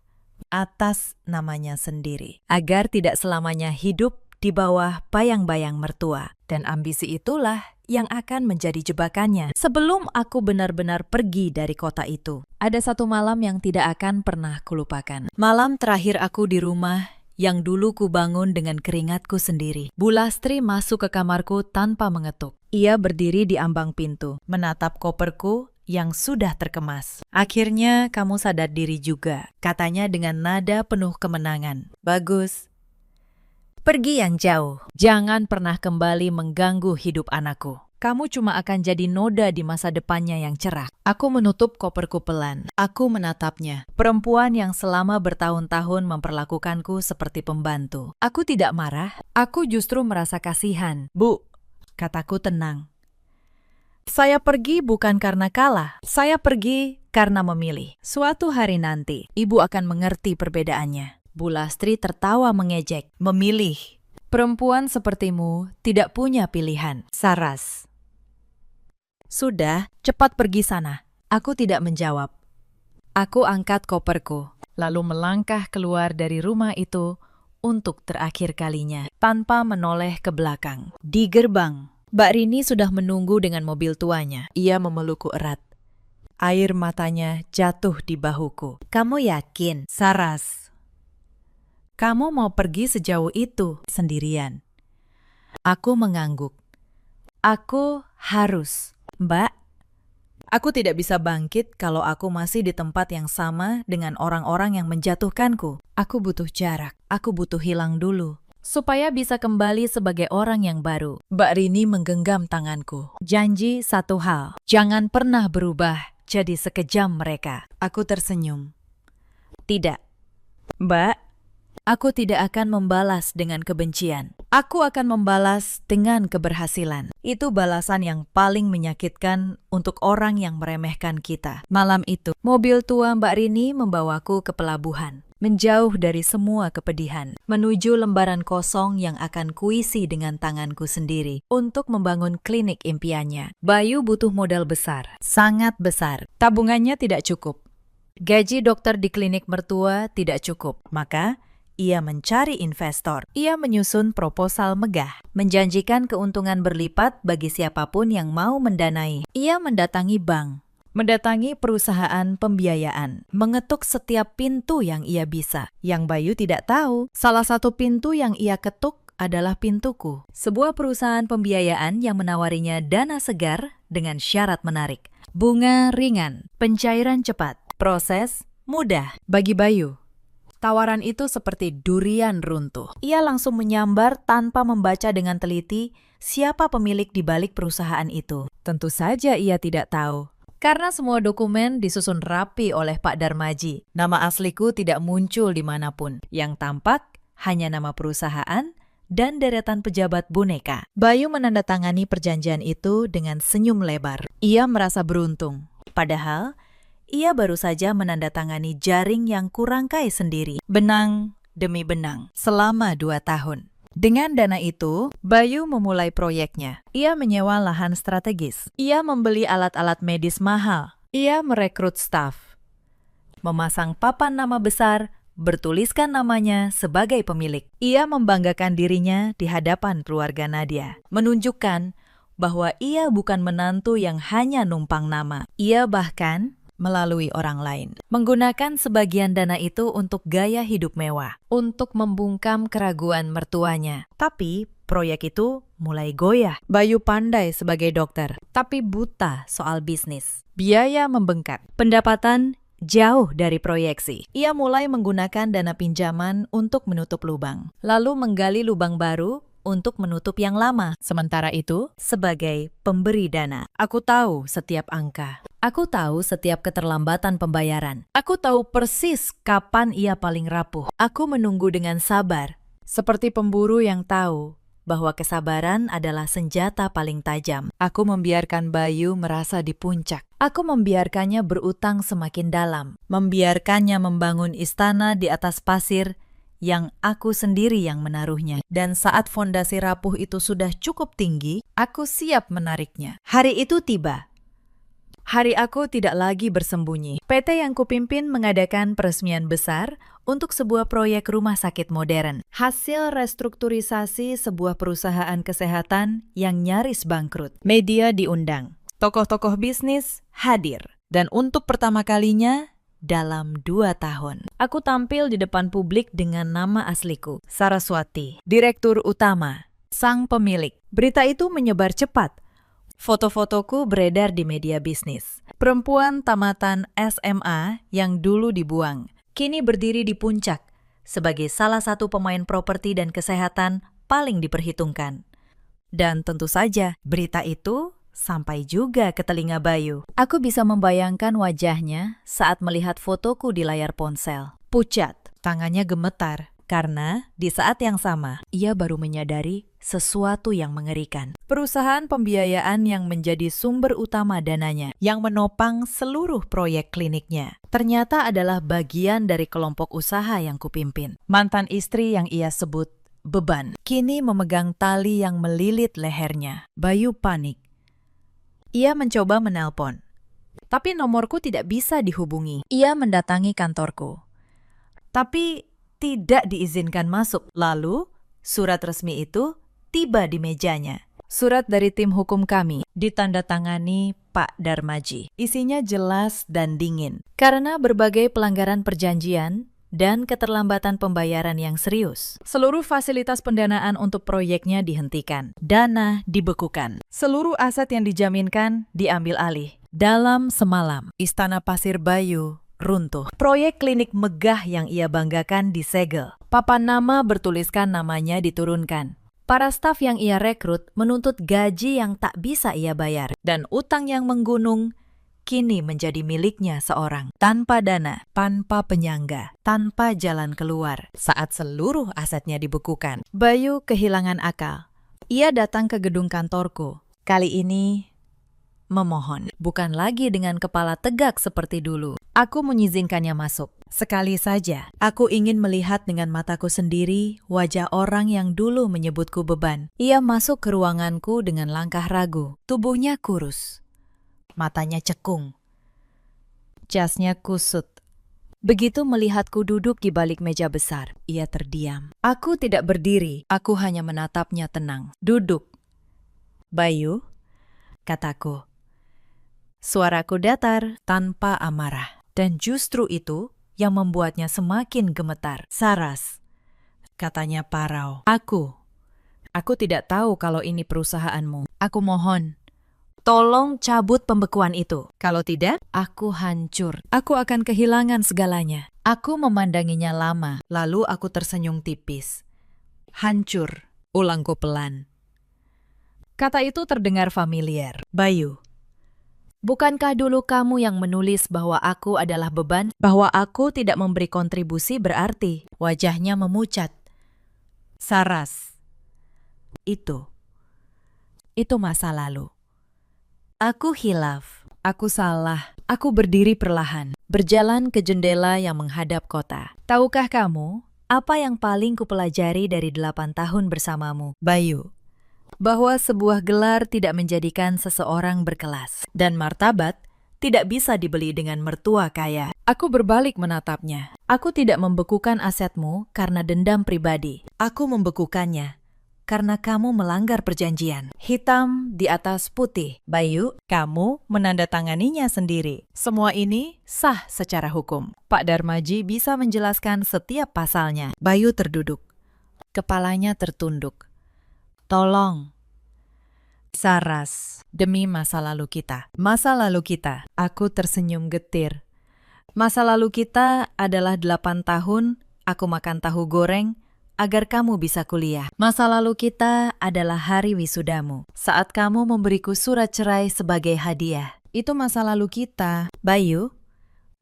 S1: atas namanya sendiri. Agar tidak selamanya hidup di bawah bayang-bayang mertua. Dan ambisi itulah yang akan menjadi jebakannya. Sebelum aku benar-benar pergi dari kota itu, ada satu malam yang tidak akan pernah kulupakan. Malam terakhir aku di rumah yang dulu kubangun dengan keringatku sendiri. Bu Lastri masuk ke kamarku tanpa mengetuk. Ia berdiri di ambang pintu, menatap koperku yang sudah terkemas. Akhirnya kamu sadar diri juga, katanya dengan nada penuh kemenangan. Bagus. Pergi yang jauh. Jangan pernah kembali mengganggu hidup anakku. Kamu cuma akan jadi noda di masa depannya yang cerah. Aku menutup koperku pelan. Aku menatapnya. Perempuan yang selama bertahun-tahun memperlakukanku seperti pembantu. Aku tidak marah. Aku justru merasa kasihan. Bu, kataku tenang. Saya pergi bukan karena kalah. Saya pergi karena memilih. Suatu hari nanti, ibu akan mengerti perbedaannya. Bu Lastri tertawa mengejek. Memilih. Perempuan sepertimu tidak punya pilihan. Saras. Sudah, cepat pergi sana. Aku tidak menjawab. Aku angkat koperku, lalu melangkah keluar dari rumah itu untuk terakhir kalinya, tanpa menoleh ke belakang. Di gerbang, Mbak Rini sudah menunggu dengan mobil tuanya. Ia memelukku erat. Air matanya jatuh di bahuku. Kamu yakin? Saras. Kamu mau pergi sejauh itu sendirian? Aku mengangguk. Aku harus. Mbak, aku tidak bisa bangkit kalau aku masih di tempat yang sama dengan orang-orang yang menjatuhkanku. Aku butuh jarak. Aku butuh hilang dulu, supaya bisa kembali sebagai orang yang baru. Mbak Rini menggenggam tanganku. Janji satu hal, jangan pernah berubah jadi sekejam mereka. Aku tersenyum. Tidak. Mbak, aku tidak akan membalas dengan kebencian. Aku akan membalas dengan keberhasilan. Itu balasan yang paling menyakitkan untuk orang yang meremehkan kita. Malam itu, mobil tua Mbak Rini membawaku ke pelabuhan. Menjauh dari semua kepedihan. Menuju lembaran kosong yang akan kuisi dengan tanganku sendiri. Untuk membangun klinik impiannya. Bayu butuh modal besar. Sangat besar. Tabungannya tidak cukup. Gaji dokter di klinik mertua tidak cukup. Maka, ia mencari investor. Ia menyusun proposal megah, menjanjikan keuntungan berlipat bagi siapapun yang mau mendanai. Ia mendatangi bank, mendatangi perusahaan pembiayaan, mengetuk setiap pintu yang ia bisa. Yang Bayu tidak tahu, salah satu pintu yang ia ketuk adalah pintuku. Sebuah perusahaan pembiayaan yang menawarinya dana segar dengan syarat menarik. Bunga ringan, pencairan cepat, proses mudah bagi Bayu. Tawaran itu seperti durian runtuh. Ia langsung menyambar tanpa membaca dengan teliti siapa pemilik di balik perusahaan itu. Tentu saja ia tidak tahu. Karena semua dokumen disusun rapi oleh Pak Darmaji. Nama asliku tidak muncul dimanapun. Yang tampak hanya nama perusahaan dan deretan pejabat boneka. Bayu menandatangani perjanjian itu dengan senyum lebar. Ia merasa beruntung. Padahal, ia baru saja menandatangani jaring yang kurangkai sendiri. Benang demi benang, selama 2 tahun. Dengan dana itu, Bayu memulai proyeknya. Ia menyewa lahan strategis. Ia membeli alat-alat medis mahal. Ia merekrut staf. Memasang papan nama besar, bertuliskan namanya sebagai pemilik. Ia membanggakan dirinya di hadapan keluarga Nadia. Menunjukkan bahwa ia bukan menantu yang hanya numpang nama. Ia bahkan melalui orang lain. Menggunakan sebagian dana itu untuk gaya hidup mewah, untuk membungkam keraguan mertuanya. Tapi proyek itu mulai goyah. Bayu pandai sebagai dokter, tapi buta soal bisnis. Biaya membengkak, pendapatan jauh dari proyeksi. Ia mulai menggunakan dana pinjaman untuk menutup lubang, lalu menggali lubang baru untuk menutup yang lama. Sementara itu, sebagai pemberi dana, aku tahu setiap angka. Aku tahu setiap keterlambatan pembayaran. Aku tahu persis kapan ia paling rapuh. Aku menunggu dengan sabar, seperti pemburu yang tahu bahwa kesabaran adalah senjata paling tajam. Aku membiarkan Bayu merasa di puncak. Aku membiarkannya berutang semakin dalam. Membiarkannya membangun istana di atas pasir yang aku sendiri yang menaruhnya. Dan saat fondasi rapuh itu sudah cukup tinggi, aku siap menariknya. Hari itu tiba. Hari aku tidak lagi bersembunyi. PT yang kupimpin mengadakan peresmian besar untuk sebuah proyek rumah sakit modern. Hasil restrukturisasi sebuah perusahaan kesehatan yang nyaris bangkrut. Media diundang. Tokoh-tokoh bisnis hadir. Dan untuk pertama kalinya dalam 2 tahun, aku tampil di depan publik dengan nama asliku, Saraswati, Direktur Utama, sang pemilik. Berita itu menyebar cepat. Foto-fotoku beredar di media bisnis. Perempuan tamatan SMA yang dulu dibuang, kini berdiri di puncak sebagai salah satu pemain properti dan kesehatan paling diperhitungkan. Dan tentu saja, berita itu sampai juga ke telinga Bayu. Aku bisa membayangkan wajahnya saat melihat fotoku di layar ponsel. Pucat, tangannya gemetar, karena di saat yang sama, ia baru menyadari sesuatu yang mengerikan. Perusahaan pembiayaan yang menjadi sumber utama dananya, yang menopang seluruh proyek kliniknya, ternyata adalah bagian dari kelompok usaha yang kupimpin. Mantan istri yang ia sebut beban, kini memegang tali yang melilit lehernya. Bayu panik. Ia mencoba menelpon, tapi nomorku tidak bisa dihubungi. Ia mendatangi kantorku, tapi tidak diizinkan masuk. Lalu, surat resmi itu tiba di mejanya. Surat dari tim hukum kami, ditandatangani Pak Darmaji. Isinya jelas dan dingin. Karena berbagai pelanggaran perjanjian dan keterlambatan pembayaran yang serius, seluruh fasilitas pendanaan untuk proyeknya dihentikan. Dana dibekukan. Seluruh aset yang dijaminkan diambil alih. Dalam semalam, Istana Pasir Bayu runtuh. Proyek klinik megah yang ia banggakan disegel. Papan nama bertuliskan namanya diturunkan. Para staf yang ia rekrut menuntut gaji yang tak bisa ia bayar. Dan utang yang menggunung kini menjadi miliknya seorang. Tanpa dana, tanpa penyangga, tanpa jalan keluar. Saat seluruh asetnya dibekukan, Bayu kehilangan akal. Ia datang ke gedung kantorku. Kali ini memohon, bukan lagi dengan kepala tegak seperti dulu. Aku mengizinkannya masuk. Sekali saja, aku ingin melihat dengan mataku sendiri wajah orang yang dulu menyebutku beban. Ia masuk ke ruanganku dengan langkah ragu. Tubuhnya kurus, matanya cekung, jasnya kusut. Begitu melihatku duduk di balik meja besar, ia terdiam. Aku tidak berdiri, aku hanya menatapnya tenang. Duduk. Bayu, kataku. Suaraku datar tanpa amarah. Dan justru itu yang membuatnya semakin gemetar. Saras, katanya parau. Aku tidak tahu kalau ini perusahaanmu. Aku mohon, tolong cabut pembekuan itu. Kalau tidak, aku hancur. Aku akan kehilangan segalanya. Aku memandanginya lama, lalu aku tersenyum tipis. Hancur, ulangku pelan. Kata itu terdengar familiar. Bayu, bukankah dulu kamu yang menulis bahwa aku adalah beban? Bahwa aku tidak memberi kontribusi berarti? Wajahnya memucat. Saras, Itu masa lalu. Aku hilaf. Aku salah. Aku berdiri perlahan, berjalan ke jendela yang menghadap kota. Tahukah kamu, apa yang paling kupelajari dari 8 tahun bersamamu, Bayu? Bahwa sebuah gelar tidak menjadikan seseorang berkelas. Dan martabat tidak bisa dibeli dengan mertua kaya. Aku berbalik menatapnya. Aku tidak membekukan asetmu karena dendam pribadi. Aku membekukannya karena kamu melanggar perjanjian. Hitam di atas putih. Bayu, kamu menandatanganinya sendiri. Semua ini sah secara hukum. Pak Darmaji bisa menjelaskan setiap pasalnya. Bayu terduduk. Kepalanya tertunduk. Tolong. Saras, demi masa lalu kita. Masa lalu kita. Aku tersenyum getir. Masa lalu kita adalah 8 tahun, aku makan tahu goreng, agar kamu bisa kuliah. Masa lalu kita adalah hari wisudamu, saat kamu memberiku surat cerai sebagai hadiah. Itu masa lalu kita, Bayu.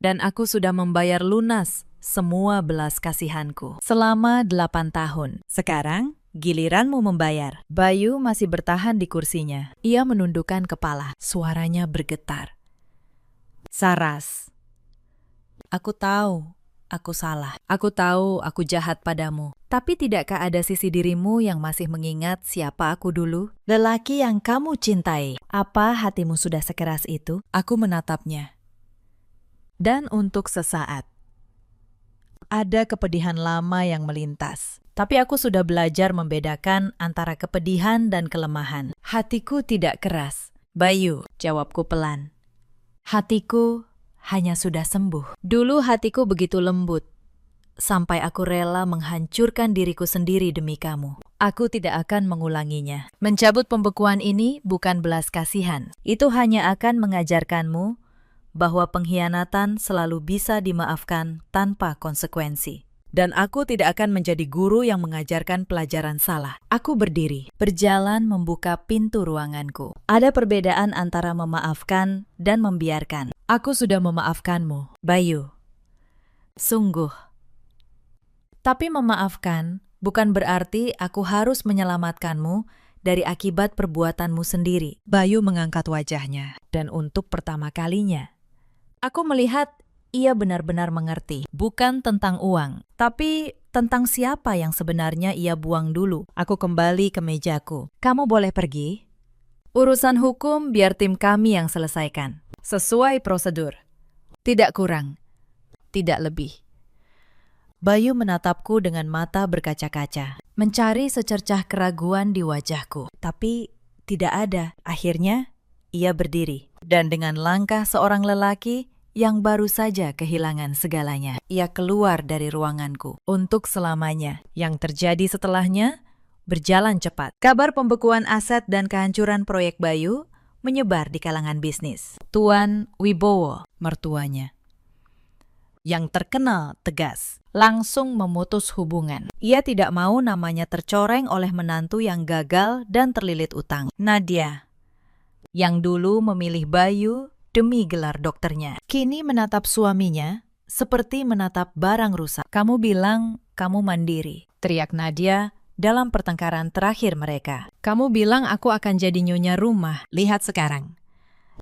S1: Dan aku sudah membayar lunas semua belas kasihanku selama 8 tahun. Sekarang, giliranmu membayar. Bayu masih bertahan di kursinya. Ia menundukkan kepala, suaranya bergetar. Saras, aku tahu aku salah. Aku tahu aku jahat padamu. Tapi tidakkah ada sisi dirimu yang masih mengingat siapa aku dulu? Lelaki yang kamu cintai. Apa hatimu sudah sekeras itu? Aku menatapnya. Dan untuk sesaat, ada kepedihan lama yang melintas. Tapi aku sudah belajar membedakan antara kepedihan dan kelemahan. Hatiku tidak keras. Bayu, jawabku pelan. Hatiku hanya sudah sembuh. Dulu hatiku begitu lembut, sampai aku rela menghancurkan diriku sendiri demi kamu. Aku tidak akan mengulanginya. Mencabut pembekuan ini bukan belas kasihan. Itu hanya akan mengajarkanmu bahwa pengkhianatan selalu bisa dimaafkan tanpa konsekuensi. Dan aku tidak akan menjadi guru yang mengajarkan pelajaran salah. Aku berdiri, berjalan membuka pintu ruanganku. Ada perbedaan antara memaafkan dan membiarkan. Aku sudah memaafkanmu, Bayu. Sungguh. Tapi memaafkan bukan berarti aku harus menyelamatkanmu dari akibat perbuatanmu sendiri. Bayu mengangkat wajahnya, dan untuk pertama kalinya, aku melihat ia benar-benar mengerti, bukan tentang uang, tapi tentang siapa yang sebenarnya ia buang dulu. Aku kembali ke mejaku. Kamu boleh pergi. Urusan hukum biar tim kami yang selesaikan. Sesuai prosedur. Tidak kurang, tidak lebih. Bayu menatapku dengan mata berkaca-kaca, mencari secercah keraguan di wajahku. Tapi tidak ada. Akhirnya, ia berdiri. Dan dengan langkah seorang lelaki yang baru saja kehilangan segalanya, ia keluar dari ruanganku untuk selamanya. Yang terjadi setelahnya berjalan cepat. Kabar pembekuan aset dan kehancuran proyek Bayu menyebar di kalangan bisnis. Tuan Wibowo, mertuanya, yang terkenal tegas, langsung memutus hubungan. Ia tidak mau namanya tercoreng oleh menantu yang gagal dan terlilit utang. Nadia, yang dulu memilih Bayu demi gelar dokternya, kini menatap suaminya seperti menatap barang rusak. Kamu bilang kamu mandiri, teriak Nadia dalam pertengkaran terakhir mereka. Kamu bilang aku akan jadi nyonya rumah. Lihat sekarang.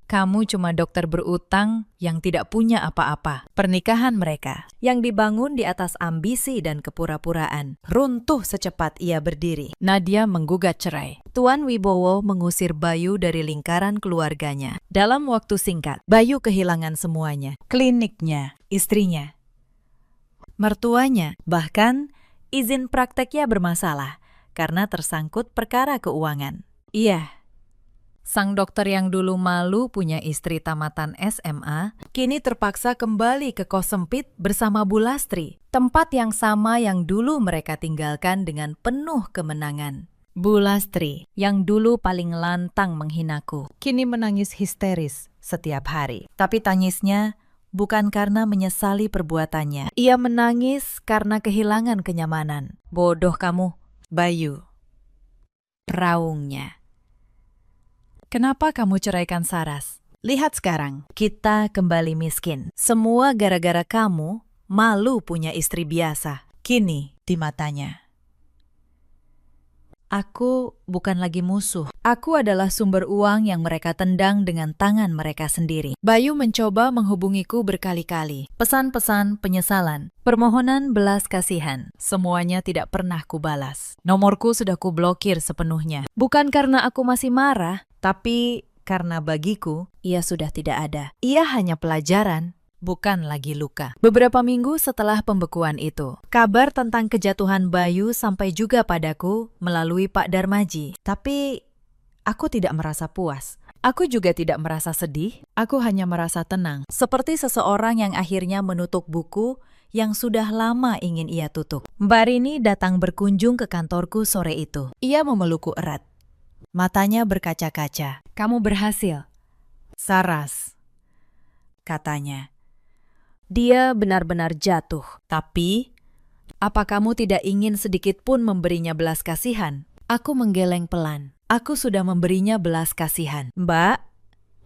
S1: Kamu cuma dokter berutang yang tidak punya apa-apa. Pernikahan mereka yang dibangun di atas ambisi dan kepura-puraan runtuh secepat ia berdiri. Nadia menggugat cerai. Tuan Wibowo mengusir Bayu dari lingkaran keluarganya. Dalam waktu singkat, Bayu kehilangan semuanya. Kliniknya, istrinya, mertuanya, bahkan izin prakteknya bermasalah karena tersangkut perkara keuangan. Iya. Sang dokter yang dulu malu punya istri tamatan SMA, kini terpaksa kembali ke kos sempit bersama Bu Lastri, tempat yang sama yang dulu mereka tinggalkan dengan penuh kemenangan. Bu Lastri, yang dulu paling lantang menghinaku, kini menangis histeris setiap hari. Tapi tangisnya bukan karena menyesali perbuatannya. Ia menangis karena kehilangan kenyamanan. Bodoh kamu, Bayu. Raungnya. Kenapa kamu ceraikan Saras? Lihat sekarang, kita kembali miskin. Semua gara-gara kamu malu punya istri biasa. Kini di matanya. Aku bukan lagi musuh. Aku adalah sumber uang yang mereka tendang dengan tangan mereka sendiri. Bayu mencoba menghubungiku berkali-kali. Pesan-pesan penyesalan, permohonan belas kasihan. Semuanya tidak pernah kubalas. Nomorku sudah kublokir sepenuhnya. Bukan karena aku masih marah, tapi karena bagiku, ia sudah tidak ada. Ia hanya pelajaran, bukan lagi luka. Beberapa minggu setelah pembekuan itu, kabar tentang kejatuhan Bayu sampai juga padaku melalui Pak Darmaji. Tapi aku tidak merasa puas. Aku juga tidak merasa sedih. Aku hanya merasa tenang. Seperti seseorang yang akhirnya menutup buku yang sudah lama ingin ia tutup. Mbak Rini datang berkunjung ke kantorku sore itu. Ia memelukku erat. Matanya berkaca-kaca. "Kamu berhasil." "Saras," katanya. Dia benar-benar jatuh. Tapi, apa kamu tidak ingin sedikit pun memberinya belas kasihan? Aku menggeleng pelan. Aku sudah memberinya belas kasihan. Mbak,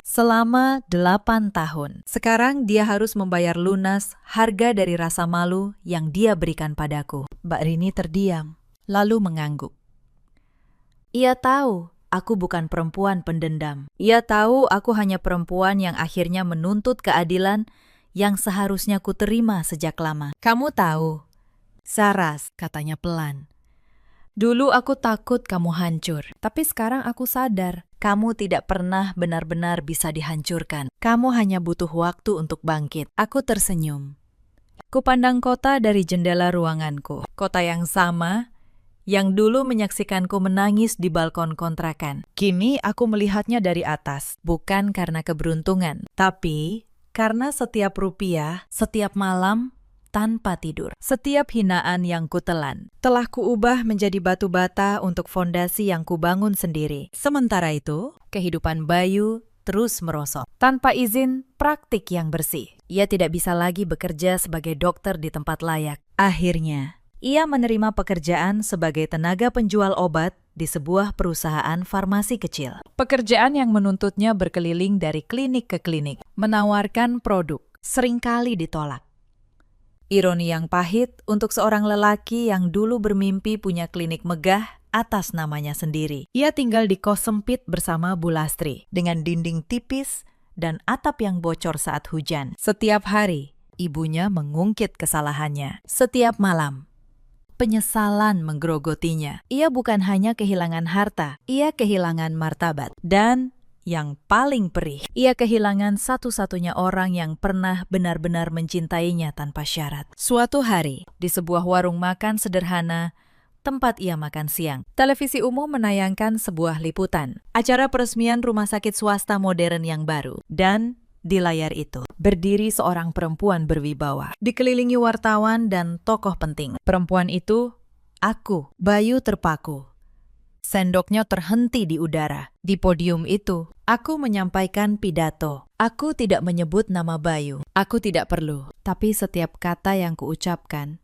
S1: selama 8 tahun. Sekarang dia harus membayar lunas harga dari rasa malu yang dia berikan padaku. Mbak Rini terdiam, lalu mengangguk. Ia tahu aku bukan perempuan pendendam. Ia tahu aku hanya perempuan yang akhirnya menuntut keadilan yang seharusnya ku terima sejak lama. "Kamu tahu, Saras," katanya pelan. "Dulu aku takut kamu hancur, tapi sekarang aku sadar kamu tidak pernah benar-benar bisa dihancurkan. Kamu hanya butuh waktu untuk bangkit." Aku tersenyum. Kupandang kota dari jendela ruanganku. Kota yang sama yang dulu menyaksikanku menangis di balkon kontrakan. Kini aku melihatnya dari atas, bukan karena keberuntungan, tapi karena setiap rupiah, setiap malam, tanpa tidur, setiap hinaan yang kutelan, telah kuubah menjadi batu bata untuk fondasi yang kubangun sendiri. Sementara itu, kehidupan Bayu terus merosot. Tanpa izin praktik yang bersih, ia tidak bisa lagi bekerja sebagai dokter di tempat layak. Akhirnya, ia menerima pekerjaan sebagai tenaga penjual obat di sebuah perusahaan farmasi kecil. Pekerjaan yang menuntutnya berkeliling dari klinik ke klinik, menawarkan produk, seringkali ditolak. Ironi yang pahit untuk seorang lelaki yang dulu bermimpi punya klinik megah atas namanya sendiri. Ia tinggal di kos sempit bersama Bu Lastri, dengan dinding tipis dan atap yang bocor saat hujan. Setiap hari, ibunya mengungkit kesalahannya. Setiap malam, penyesalan menggerogotinya. Ia bukan hanya kehilangan harta, ia kehilangan martabat. Dan yang paling perih, ia kehilangan satu-satunya orang yang pernah benar-benar mencintainya tanpa syarat. Suatu hari, di sebuah warung makan sederhana, tempat ia makan siang, televisi umum menayangkan sebuah liputan, acara peresmian rumah sakit swasta modern yang baru. Dan di layar itu, berdiri seorang perempuan berwibawa, dikelilingi wartawan dan tokoh penting. Perempuan itu, aku. Bayu terpaku. Sendoknya terhenti di udara. Di podium itu, aku menyampaikan pidato. Aku tidak menyebut nama Bayu. Aku tidak perlu. Tapi setiap kata yang kuucapkan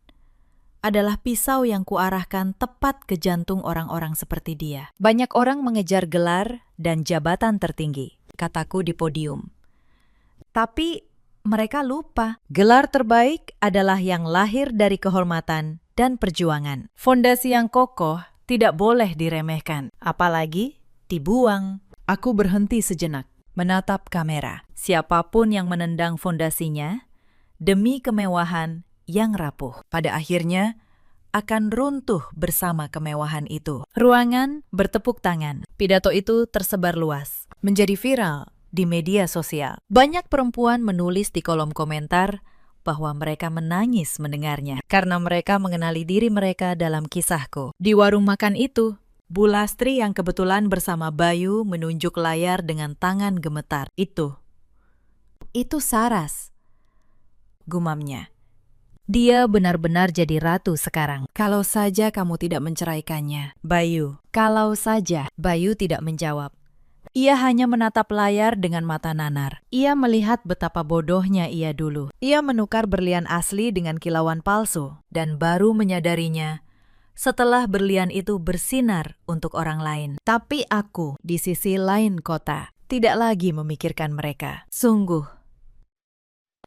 S1: adalah pisau yang kuarahkan tepat ke jantung orang-orang seperti dia. Banyak orang mengejar gelar dan jabatan tertinggi, kataku di podium. Tapi mereka lupa, gelar terbaik adalah yang lahir dari kehormatan dan perjuangan. Fondasi yang kokoh tidak boleh diremehkan, apalagi dibuang. Aku berhenti sejenak, menatap kamera. Siapapun yang menendang fondasinya, demi kemewahan yang rapuh, pada akhirnya akan runtuh bersama kemewahan itu. Ruangan bertepuk tangan. Pidato itu tersebar luas, menjadi viral di media sosial. Banyak perempuan menulis di kolom komentar bahwa mereka menangis mendengarnya karena mereka mengenali diri mereka dalam kisahku. Di warung makan itu, Bu Lastri yang kebetulan bersama Bayu menunjuk layar dengan tangan gemetar. Itu Saras, gumamnya. Dia benar-benar jadi ratu sekarang. Kalau saja kamu tidak menceraikannya, Bayu. Kalau saja. Bayu tidak menjawab. Ia hanya menatap layar dengan mata nanar. Ia melihat betapa bodohnya ia dulu. Ia menukar berlian asli dengan kilauan palsu, dan baru menyadarinya setelah berlian itu bersinar untuk orang lain. Tapi aku, di sisi lain kota, tidak lagi memikirkan mereka. Sungguh,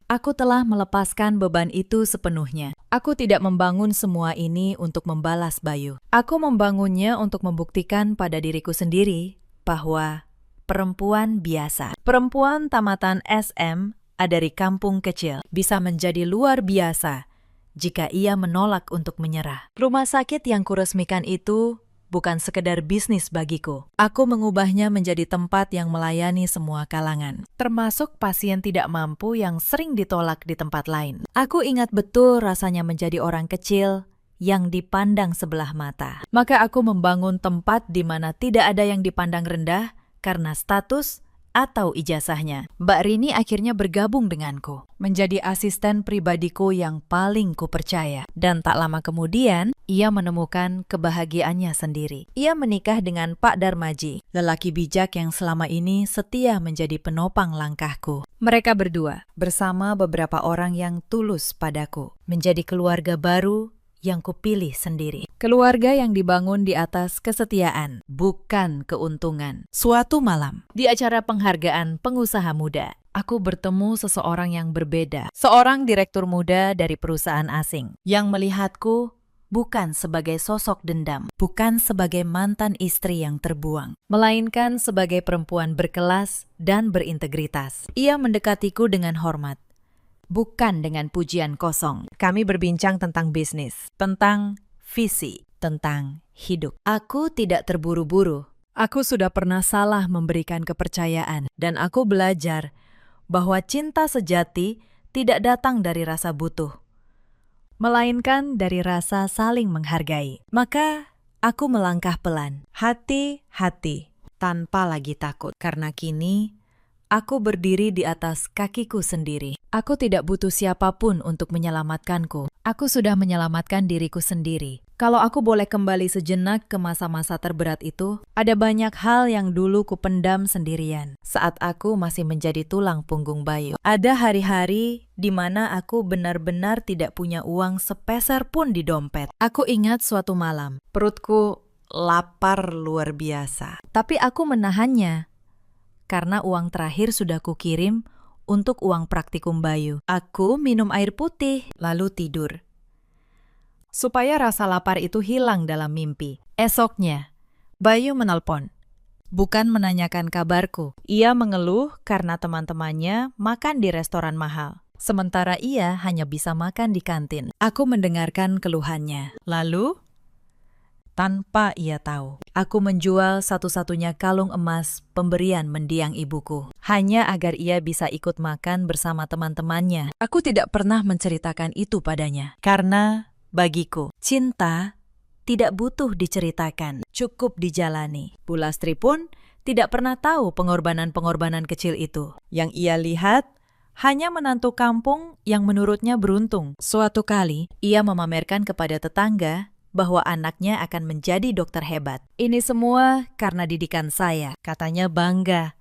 S1: Aku telah melepaskan beban itu sepenuhnya. Aku tidak membangun semua ini untuk membalas Bayu. Aku membangunnya untuk membuktikan pada diriku sendiri bahwa perempuan biasa, perempuan tamatan SM dari kampung kecil, bisa menjadi luar biasa jika ia menolak untuk menyerah. Rumah sakit yang kuresmikan itu bukan sekedar bisnis bagiku. Aku mengubahnya menjadi tempat yang melayani semua kalangan, termasuk pasien tidak mampu yang sering ditolak di tempat lain. Aku ingat betul rasanya menjadi orang kecil yang dipandang sebelah mata. Maka aku membangun tempat di mana tidak ada yang dipandang rendah karena status atau ijazahnya. Mbak Rini akhirnya bergabung denganku, menjadi asisten pribadiku yang paling kupercaya. Dan tak lama kemudian, ia menemukan kebahagiaannya sendiri. Ia menikah dengan Pak Darmaji, lelaki bijak yang selama ini setia menjadi penopang langkahku. Mereka berdua, bersama beberapa orang yang tulus padaku, menjadi keluarga baru yang kupilih sendiri. Keluarga yang dibangun di atas kesetiaan, bukan keuntungan. Suatu malam, di acara penghargaan pengusaha muda, aku bertemu seseorang yang berbeda. Seorang direktur muda dari perusahaan asing, yang melihatku bukan sebagai sosok dendam, bukan sebagai mantan istri yang terbuang, melainkan sebagai perempuan berkelas dan berintegritas. Ia mendekatiku dengan hormat, bukan dengan pujian kosong. Kami berbincang tentang bisnis, tentang visi, tentang hidup. Aku tidak terburu-buru. Aku sudah pernah salah memberikan kepercayaan, dan aku belajar bahwa cinta sejati tidak datang dari rasa butuh, melainkan dari rasa saling menghargai. Maka aku melangkah pelan, hati-hati, tanpa lagi takut, karena kini aku berdiri di atas kakiku sendiri. Aku tidak butuh siapapun untuk menyelamatkanku. Aku sudah menyelamatkan diriku sendiri. Kalau aku boleh kembali sejenak ke masa-masa terberat itu, ada banyak hal yang dulu kupendam sendirian saat aku masih menjadi tulang punggung Bayu. Ada hari-hari di mana aku benar-benar tidak punya uang sepeser pun di dompet. Aku ingat suatu malam, perutku lapar luar biasa. Tapi aku menahannya, karena uang terakhir sudah kukirim untuk uang praktikum Bayu. Aku minum air putih, lalu tidur, supaya rasa lapar itu hilang dalam mimpi. Esoknya, Bayu menelpon, bukan menanyakan kabarku. Ia mengeluh karena teman-temannya makan di restoran mahal, sementara ia hanya bisa makan di kantin. Aku mendengarkan keluhannya. Lalu, tanpa ia tahu, aku menjual satu-satunya kalung emas pemberian mendiang ibuku, hanya agar ia bisa ikut makan bersama teman-temannya. Aku tidak pernah menceritakan itu padanya, karena bagiku, cinta tidak butuh diceritakan, cukup dijalani. Bu Lastri pun tidak pernah tahu pengorbanan-pengorbanan kecil itu. Yang ia lihat hanya menantu kampung yang menurutnya beruntung. Suatu kali, ia memamerkan kepada tetangga bahwa anaknya akan menjadi dokter hebat. Ini semua karena didikan saya, katanya bangga.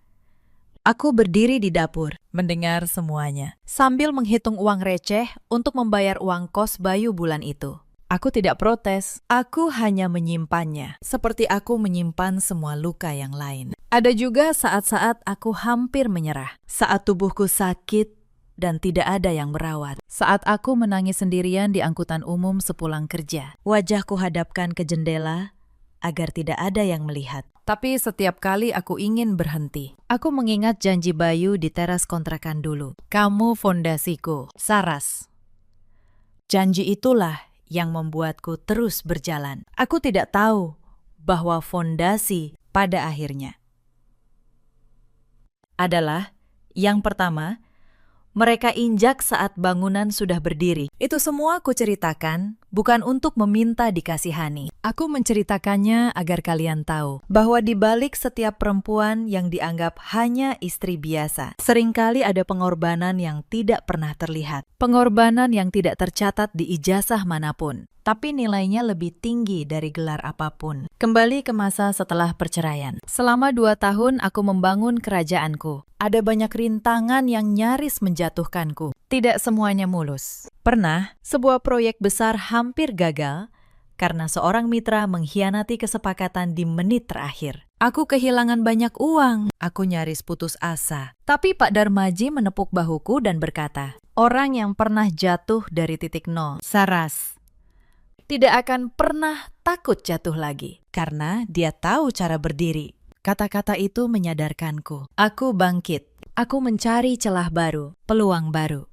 S1: Aku berdiri di dapur, mendengar semuanya, sambil menghitung uang receh untuk membayar uang kos Bayu bulan itu. Aku tidak protes, aku hanya menyimpannya, seperti aku menyimpan semua luka yang lain. Ada juga saat-saat aku hampir menyerah, saat tubuhku sakit dan tidak ada yang merawat. Saat aku menangis sendirian di angkutan umum sepulang kerja, wajahku hadapkan ke jendela agar tidak ada yang melihat. Tapi setiap kali aku ingin berhenti, aku mengingat janji Bayu di teras kontrakan dulu. Kamu fondasiku, Saras. Janji itulah yang membuatku terus berjalan. Aku tidak tahu bahwa fondasi pada akhirnya adalah yang pertama, mereka injak saat bangunan sudah berdiri. Itu semua aku ceritakan bukan untuk meminta dikasihani. Aku menceritakannya agar kalian tahu bahwa di balik setiap perempuan yang dianggap hanya istri biasa, seringkali ada pengorbanan yang tidak pernah terlihat. Pengorbanan yang tidak tercatat di ijazah manapun, tapi nilainya lebih tinggi dari gelar apapun. Kembali ke masa setelah perceraian. Selama 2 tahun aku membangun kerajaanku. Ada banyak rintangan yang nyaris menjatuhkanku. Tidak semuanya mulus. Pernah, sebuah proyek besar hampir gagal karena seorang mitra mengkhianati kesepakatan di menit terakhir. Aku kehilangan banyak uang. Aku nyaris putus asa. Tapi Pak Darmaji menepuk bahuku dan berkata, orang yang pernah jatuh dari titik nol, Saras, tidak akan pernah takut jatuh lagi. Karena dia tahu cara berdiri. Kata-kata itu menyadarkanku. Aku bangkit. Aku mencari celah baru, peluang baru.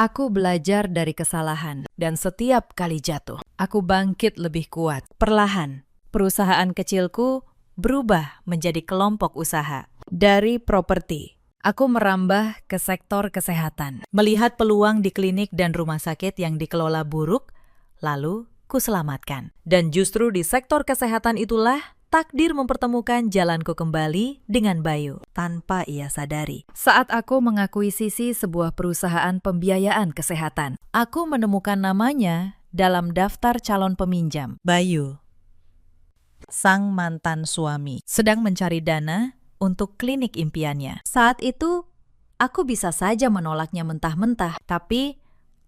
S1: Aku belajar dari kesalahan, dan setiap kali jatuh, aku bangkit lebih kuat. Perlahan, perusahaan kecilku berubah menjadi kelompok usaha. Dari properti, aku merambah ke sektor kesehatan. Melihat peluang di klinik dan rumah sakit yang dikelola buruk, lalu kuselamatkan. Dan justru di sektor kesehatan itulah takdir mempertemukan jalanku kembali dengan Bayu tanpa ia sadari. Saat aku mengakuisisi sebuah perusahaan pembiayaan kesehatan, aku menemukan namanya dalam daftar calon peminjam. Bayu, sang mantan suami, sedang mencari dana untuk klinik impiannya. Saat itu, aku bisa saja menolaknya mentah-mentah, tapi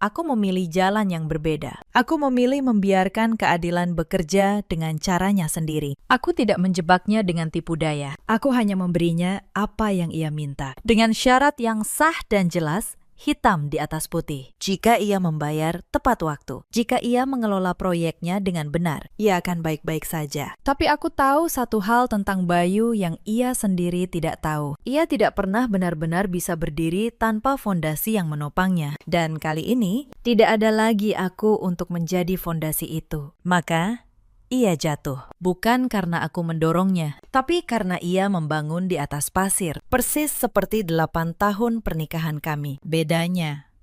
S1: aku memilih jalan yang berbeda. Aku memilih membiarkan keadilan bekerja dengan caranya sendiri. Aku tidak menjebaknya dengan tipu daya. Aku hanya memberinya apa yang ia minta. Dengan syarat yang sah dan jelas, hitam di atas putih. Jika ia membayar tepat waktu, jika ia mengelola proyeknya dengan benar, ia akan baik-baik saja. Tapi aku tahu satu hal tentang Bayu yang ia sendiri tidak tahu. Ia tidak pernah benar-benar bisa berdiri tanpa fondasi yang menopangnya. Dan kali ini, tidak ada lagi aku untuk menjadi fondasi itu. Maka, ia jatuh. Bukan karena aku mendorongnya, tapi karena ia membangun di atas pasir. Persis seperti 8 tahun pernikahan kami. Bedanya,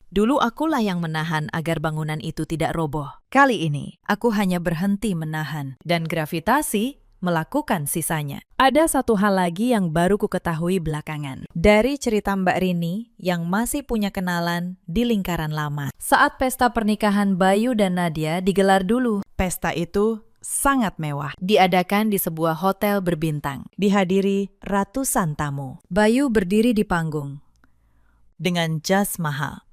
S1: dulu akulah yang menahan agar bangunan itu tidak roboh. Kali ini, aku hanya berhenti menahan, dan gravitasi melakukan sisanya. Ada satu hal lagi yang baru ku ketahui belakangan. Dari cerita Mbak Rini yang masih punya kenalan di lingkaran lama. Saat pesta pernikahan Bayu dan Nadia digelar dulu. Pesta itu sangat mewah. Diadakan di sebuah hotel berbintang. Dihadiri ratusan tamu. Bayu berdiri di panggung dengan jas mahal,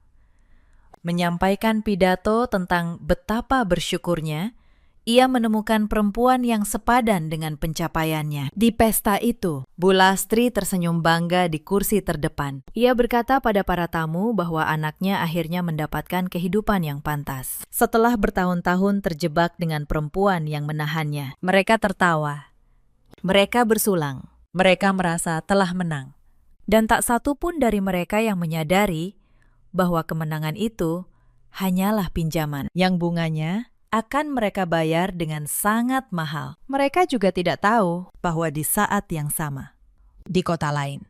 S1: menyampaikan pidato tentang betapa bersyukurnya ia menemukan perempuan yang sepadan dengan pencapaiannya. Di pesta itu, Bu Lastri tersenyum bangga di kursi terdepan. Ia berkata pada para tamu bahwa anaknya akhirnya mendapatkan kehidupan yang pantas. Setelah bertahun-tahun terjebak dengan perempuan yang menahannya, mereka tertawa. Mereka bersulang. Mereka merasa telah menang. Dan tak satu pun dari mereka yang menyadari bahwa kemenangan itu hanyalah pinjaman yang bunganya akan mereka bayar dengan sangat mahal. Mereka juga tidak tahu bahwa di saat yang sama, di kota lain,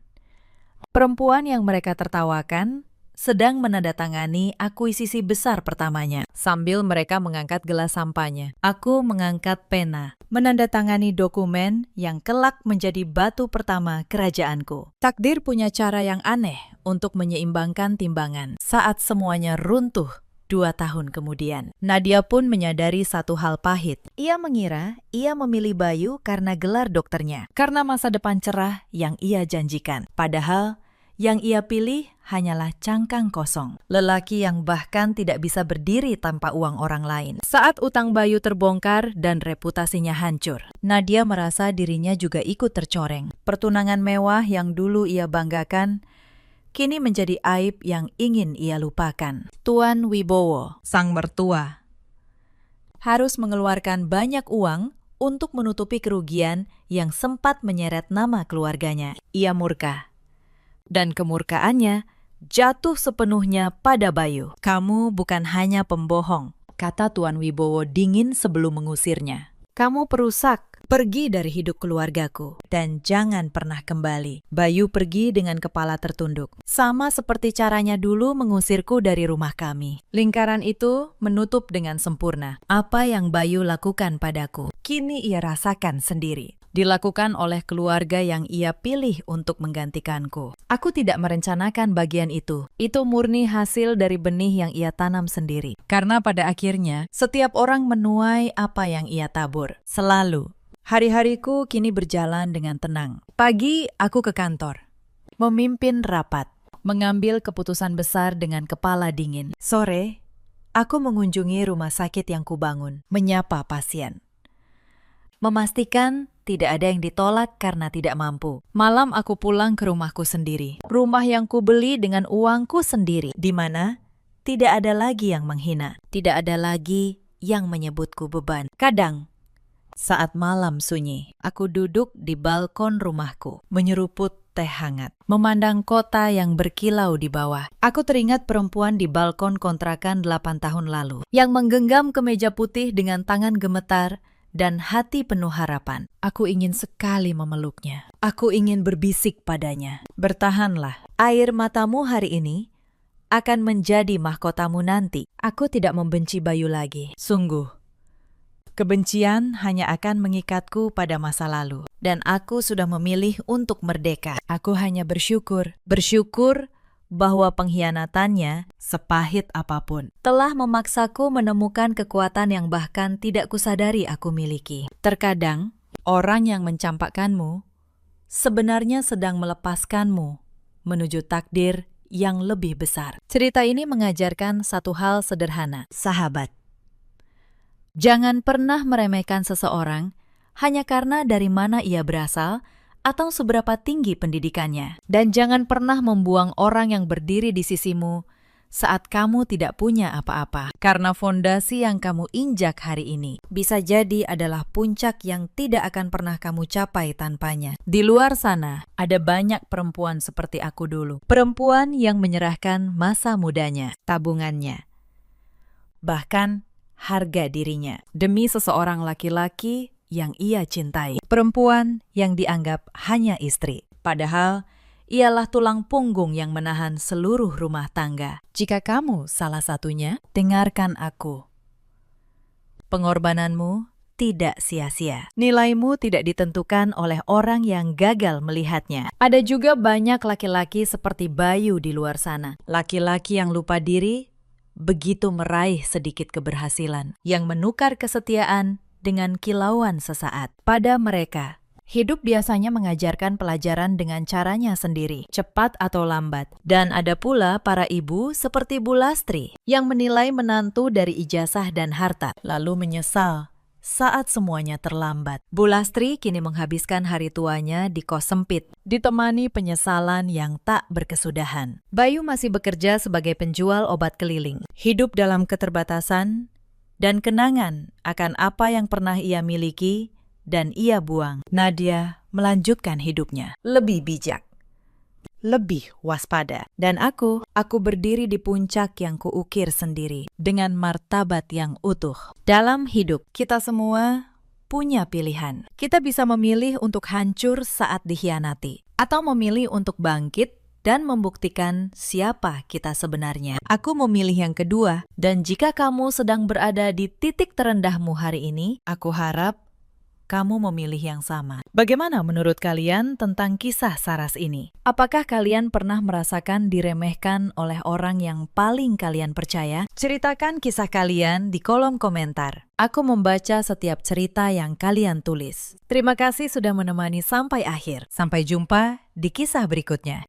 S1: perempuan yang mereka tertawakan sedang menandatangani akuisisi besar pertamanya. Sambil mereka mengangkat gelas sampahnya, aku mengangkat pena, menandatangani dokumen yang kelak menjadi batu pertama kerajaanku. Takdir punya cara yang aneh untuk menyeimbangkan timbangan saat semuanya runtuh. 2 tahun kemudian, Nadia pun menyadari satu hal pahit. Ia mengira ia memilih Bayu karena gelar dokternya, karena masa depan cerah yang ia janjikan. Padahal, yang ia pilih hanyalah cangkang kosong. Lelaki yang bahkan tidak bisa berdiri tanpa uang orang lain. Saat utang Bayu terbongkar dan reputasinya hancur, Nadia merasa dirinya juga ikut tercoreng. Pertunangan mewah yang dulu ia banggakan kini menjadi aib yang ingin ia lupakan. Tuan Wibowo, sang mertua, harus mengeluarkan banyak uang untuk menutupi kerugian yang sempat menyeret nama keluarganya. Ia murka. Dan kemurkaannya jatuh sepenuhnya pada Bayu. Kamu bukan hanya pembohong, kata Tuan Wibowo dingin sebelum mengusirnya. Kamu perusak. Pergi dari hidup keluargaku, dan jangan pernah kembali. Bayu pergi dengan kepala tertunduk, sama seperti caranya dulu mengusirku dari rumah kami. Lingkaran itu menutup dengan sempurna. Apa yang Bayu lakukan padaku, kini ia rasakan sendiri. Dilakukan oleh keluarga yang ia pilih untuk menggantikanku. Aku tidak merencanakan bagian itu. Itu murni hasil dari benih yang ia tanam sendiri. Karena pada akhirnya, setiap orang menuai apa yang ia tabur. Selalu. Hari-hariku kini berjalan dengan tenang. Pagi, aku ke kantor. Memimpin rapat. Mengambil keputusan besar dengan kepala dingin. Sore, aku mengunjungi rumah sakit yang kubangun. Menyapa pasien. Memastikan tidak ada yang ditolak karena tidak mampu. Malam aku pulang ke rumahku sendiri. Rumah yang kubeli dengan uangku sendiri. Di mana tidak ada lagi yang menghina. Tidak ada lagi yang menyebutku beban. Kadang, saat malam sunyi, aku duduk di balkon rumahku, menyeruput teh hangat, memandang kota yang berkilau di bawah. Aku teringat perempuan di balkon kontrakan 8 tahun lalu, yang menggenggam kemeja putih dengan tangan gemetar dan hati penuh harapan. Aku ingin sekali memeluknya. Aku ingin berbisik padanya. Bertahanlah, air matamu hari ini akan menjadi mahkotamu nanti. Aku tidak membenci Bayu lagi. Sungguh, kebencian hanya akan mengikatku pada masa lalu. Dan aku sudah memilih untuk merdeka. Aku hanya bersyukur bahwa pengkhianatannya, sepahit apapun, telah memaksaku menemukan kekuatan yang bahkan tidak kusadari aku miliki. Terkadang, orang yang mencampakkanmu sebenarnya sedang melepaskanmu menuju takdir yang lebih besar. Cerita ini mengajarkan satu hal sederhana, sahabat. Jangan pernah meremehkan seseorang hanya karena dari mana ia berasal atau seberapa tinggi pendidikannya. Dan jangan pernah membuang orang yang berdiri di sisimu saat kamu tidak punya apa-apa. Karena fondasi yang kamu injak hari ini bisa jadi adalah puncak yang tidak akan pernah kamu capai tanpanya. Di luar sana, ada banyak perempuan seperti aku dulu. Perempuan yang menyerahkan masa mudanya, tabungannya, bahkan harga dirinya, demi seseorang laki-laki yang ia cintai. Perempuan yang dianggap hanya istri, padahal ialah tulang punggung yang menahan seluruh rumah tangga. Jika kamu salah satunya, dengarkan aku. Pengorbananmu tidak sia-sia. Nilaimu tidak ditentukan oleh orang yang gagal melihatnya. Ada juga banyak laki-laki seperti Bayu di luar sana. Laki-laki yang lupa diri begitu meraih sedikit keberhasilan, yang menukar kesetiaan dengan kilauan sesaat. Pada mereka, hidup biasanya mengajarkan pelajaran dengan caranya sendiri, cepat atau lambat. Dan ada pula para ibu seperti Bu Lastri yang menilai menantu dari ijazah dan harta, lalu menyesal saat semuanya terlambat. Bu Lastri kini menghabiskan hari tuanya di kos sempit, ditemani penyesalan yang tak berkesudahan. Bayu masih bekerja sebagai penjual obat keliling, hidup dalam keterbatasan dan kenangan akan apa yang pernah ia miliki dan ia buang. Nadia melanjutkan hidupnya, lebih bijak, lebih waspada. Dan aku berdiri di puncak yang kuukir sendiri dengan martabat yang utuh. Dalam hidup, kita semua punya pilihan. Kita bisa memilih untuk hancur saat dikhianati, atau memilih untuk bangkit dan membuktikan siapa kita sebenarnya. Aku memilih yang kedua, dan jika kamu sedang berada di titik terendahmu hari ini, aku harap kamu memilih yang sama. Bagaimana menurut kalian tentang kisah Saras ini? Apakah kalian pernah merasakan diremehkan oleh orang yang paling kalian percaya? Ceritakan kisah kalian di kolom komentar. Aku membaca setiap cerita yang kalian tulis. Terima kasih sudah menemani sampai akhir. Sampai jumpa di kisah berikutnya.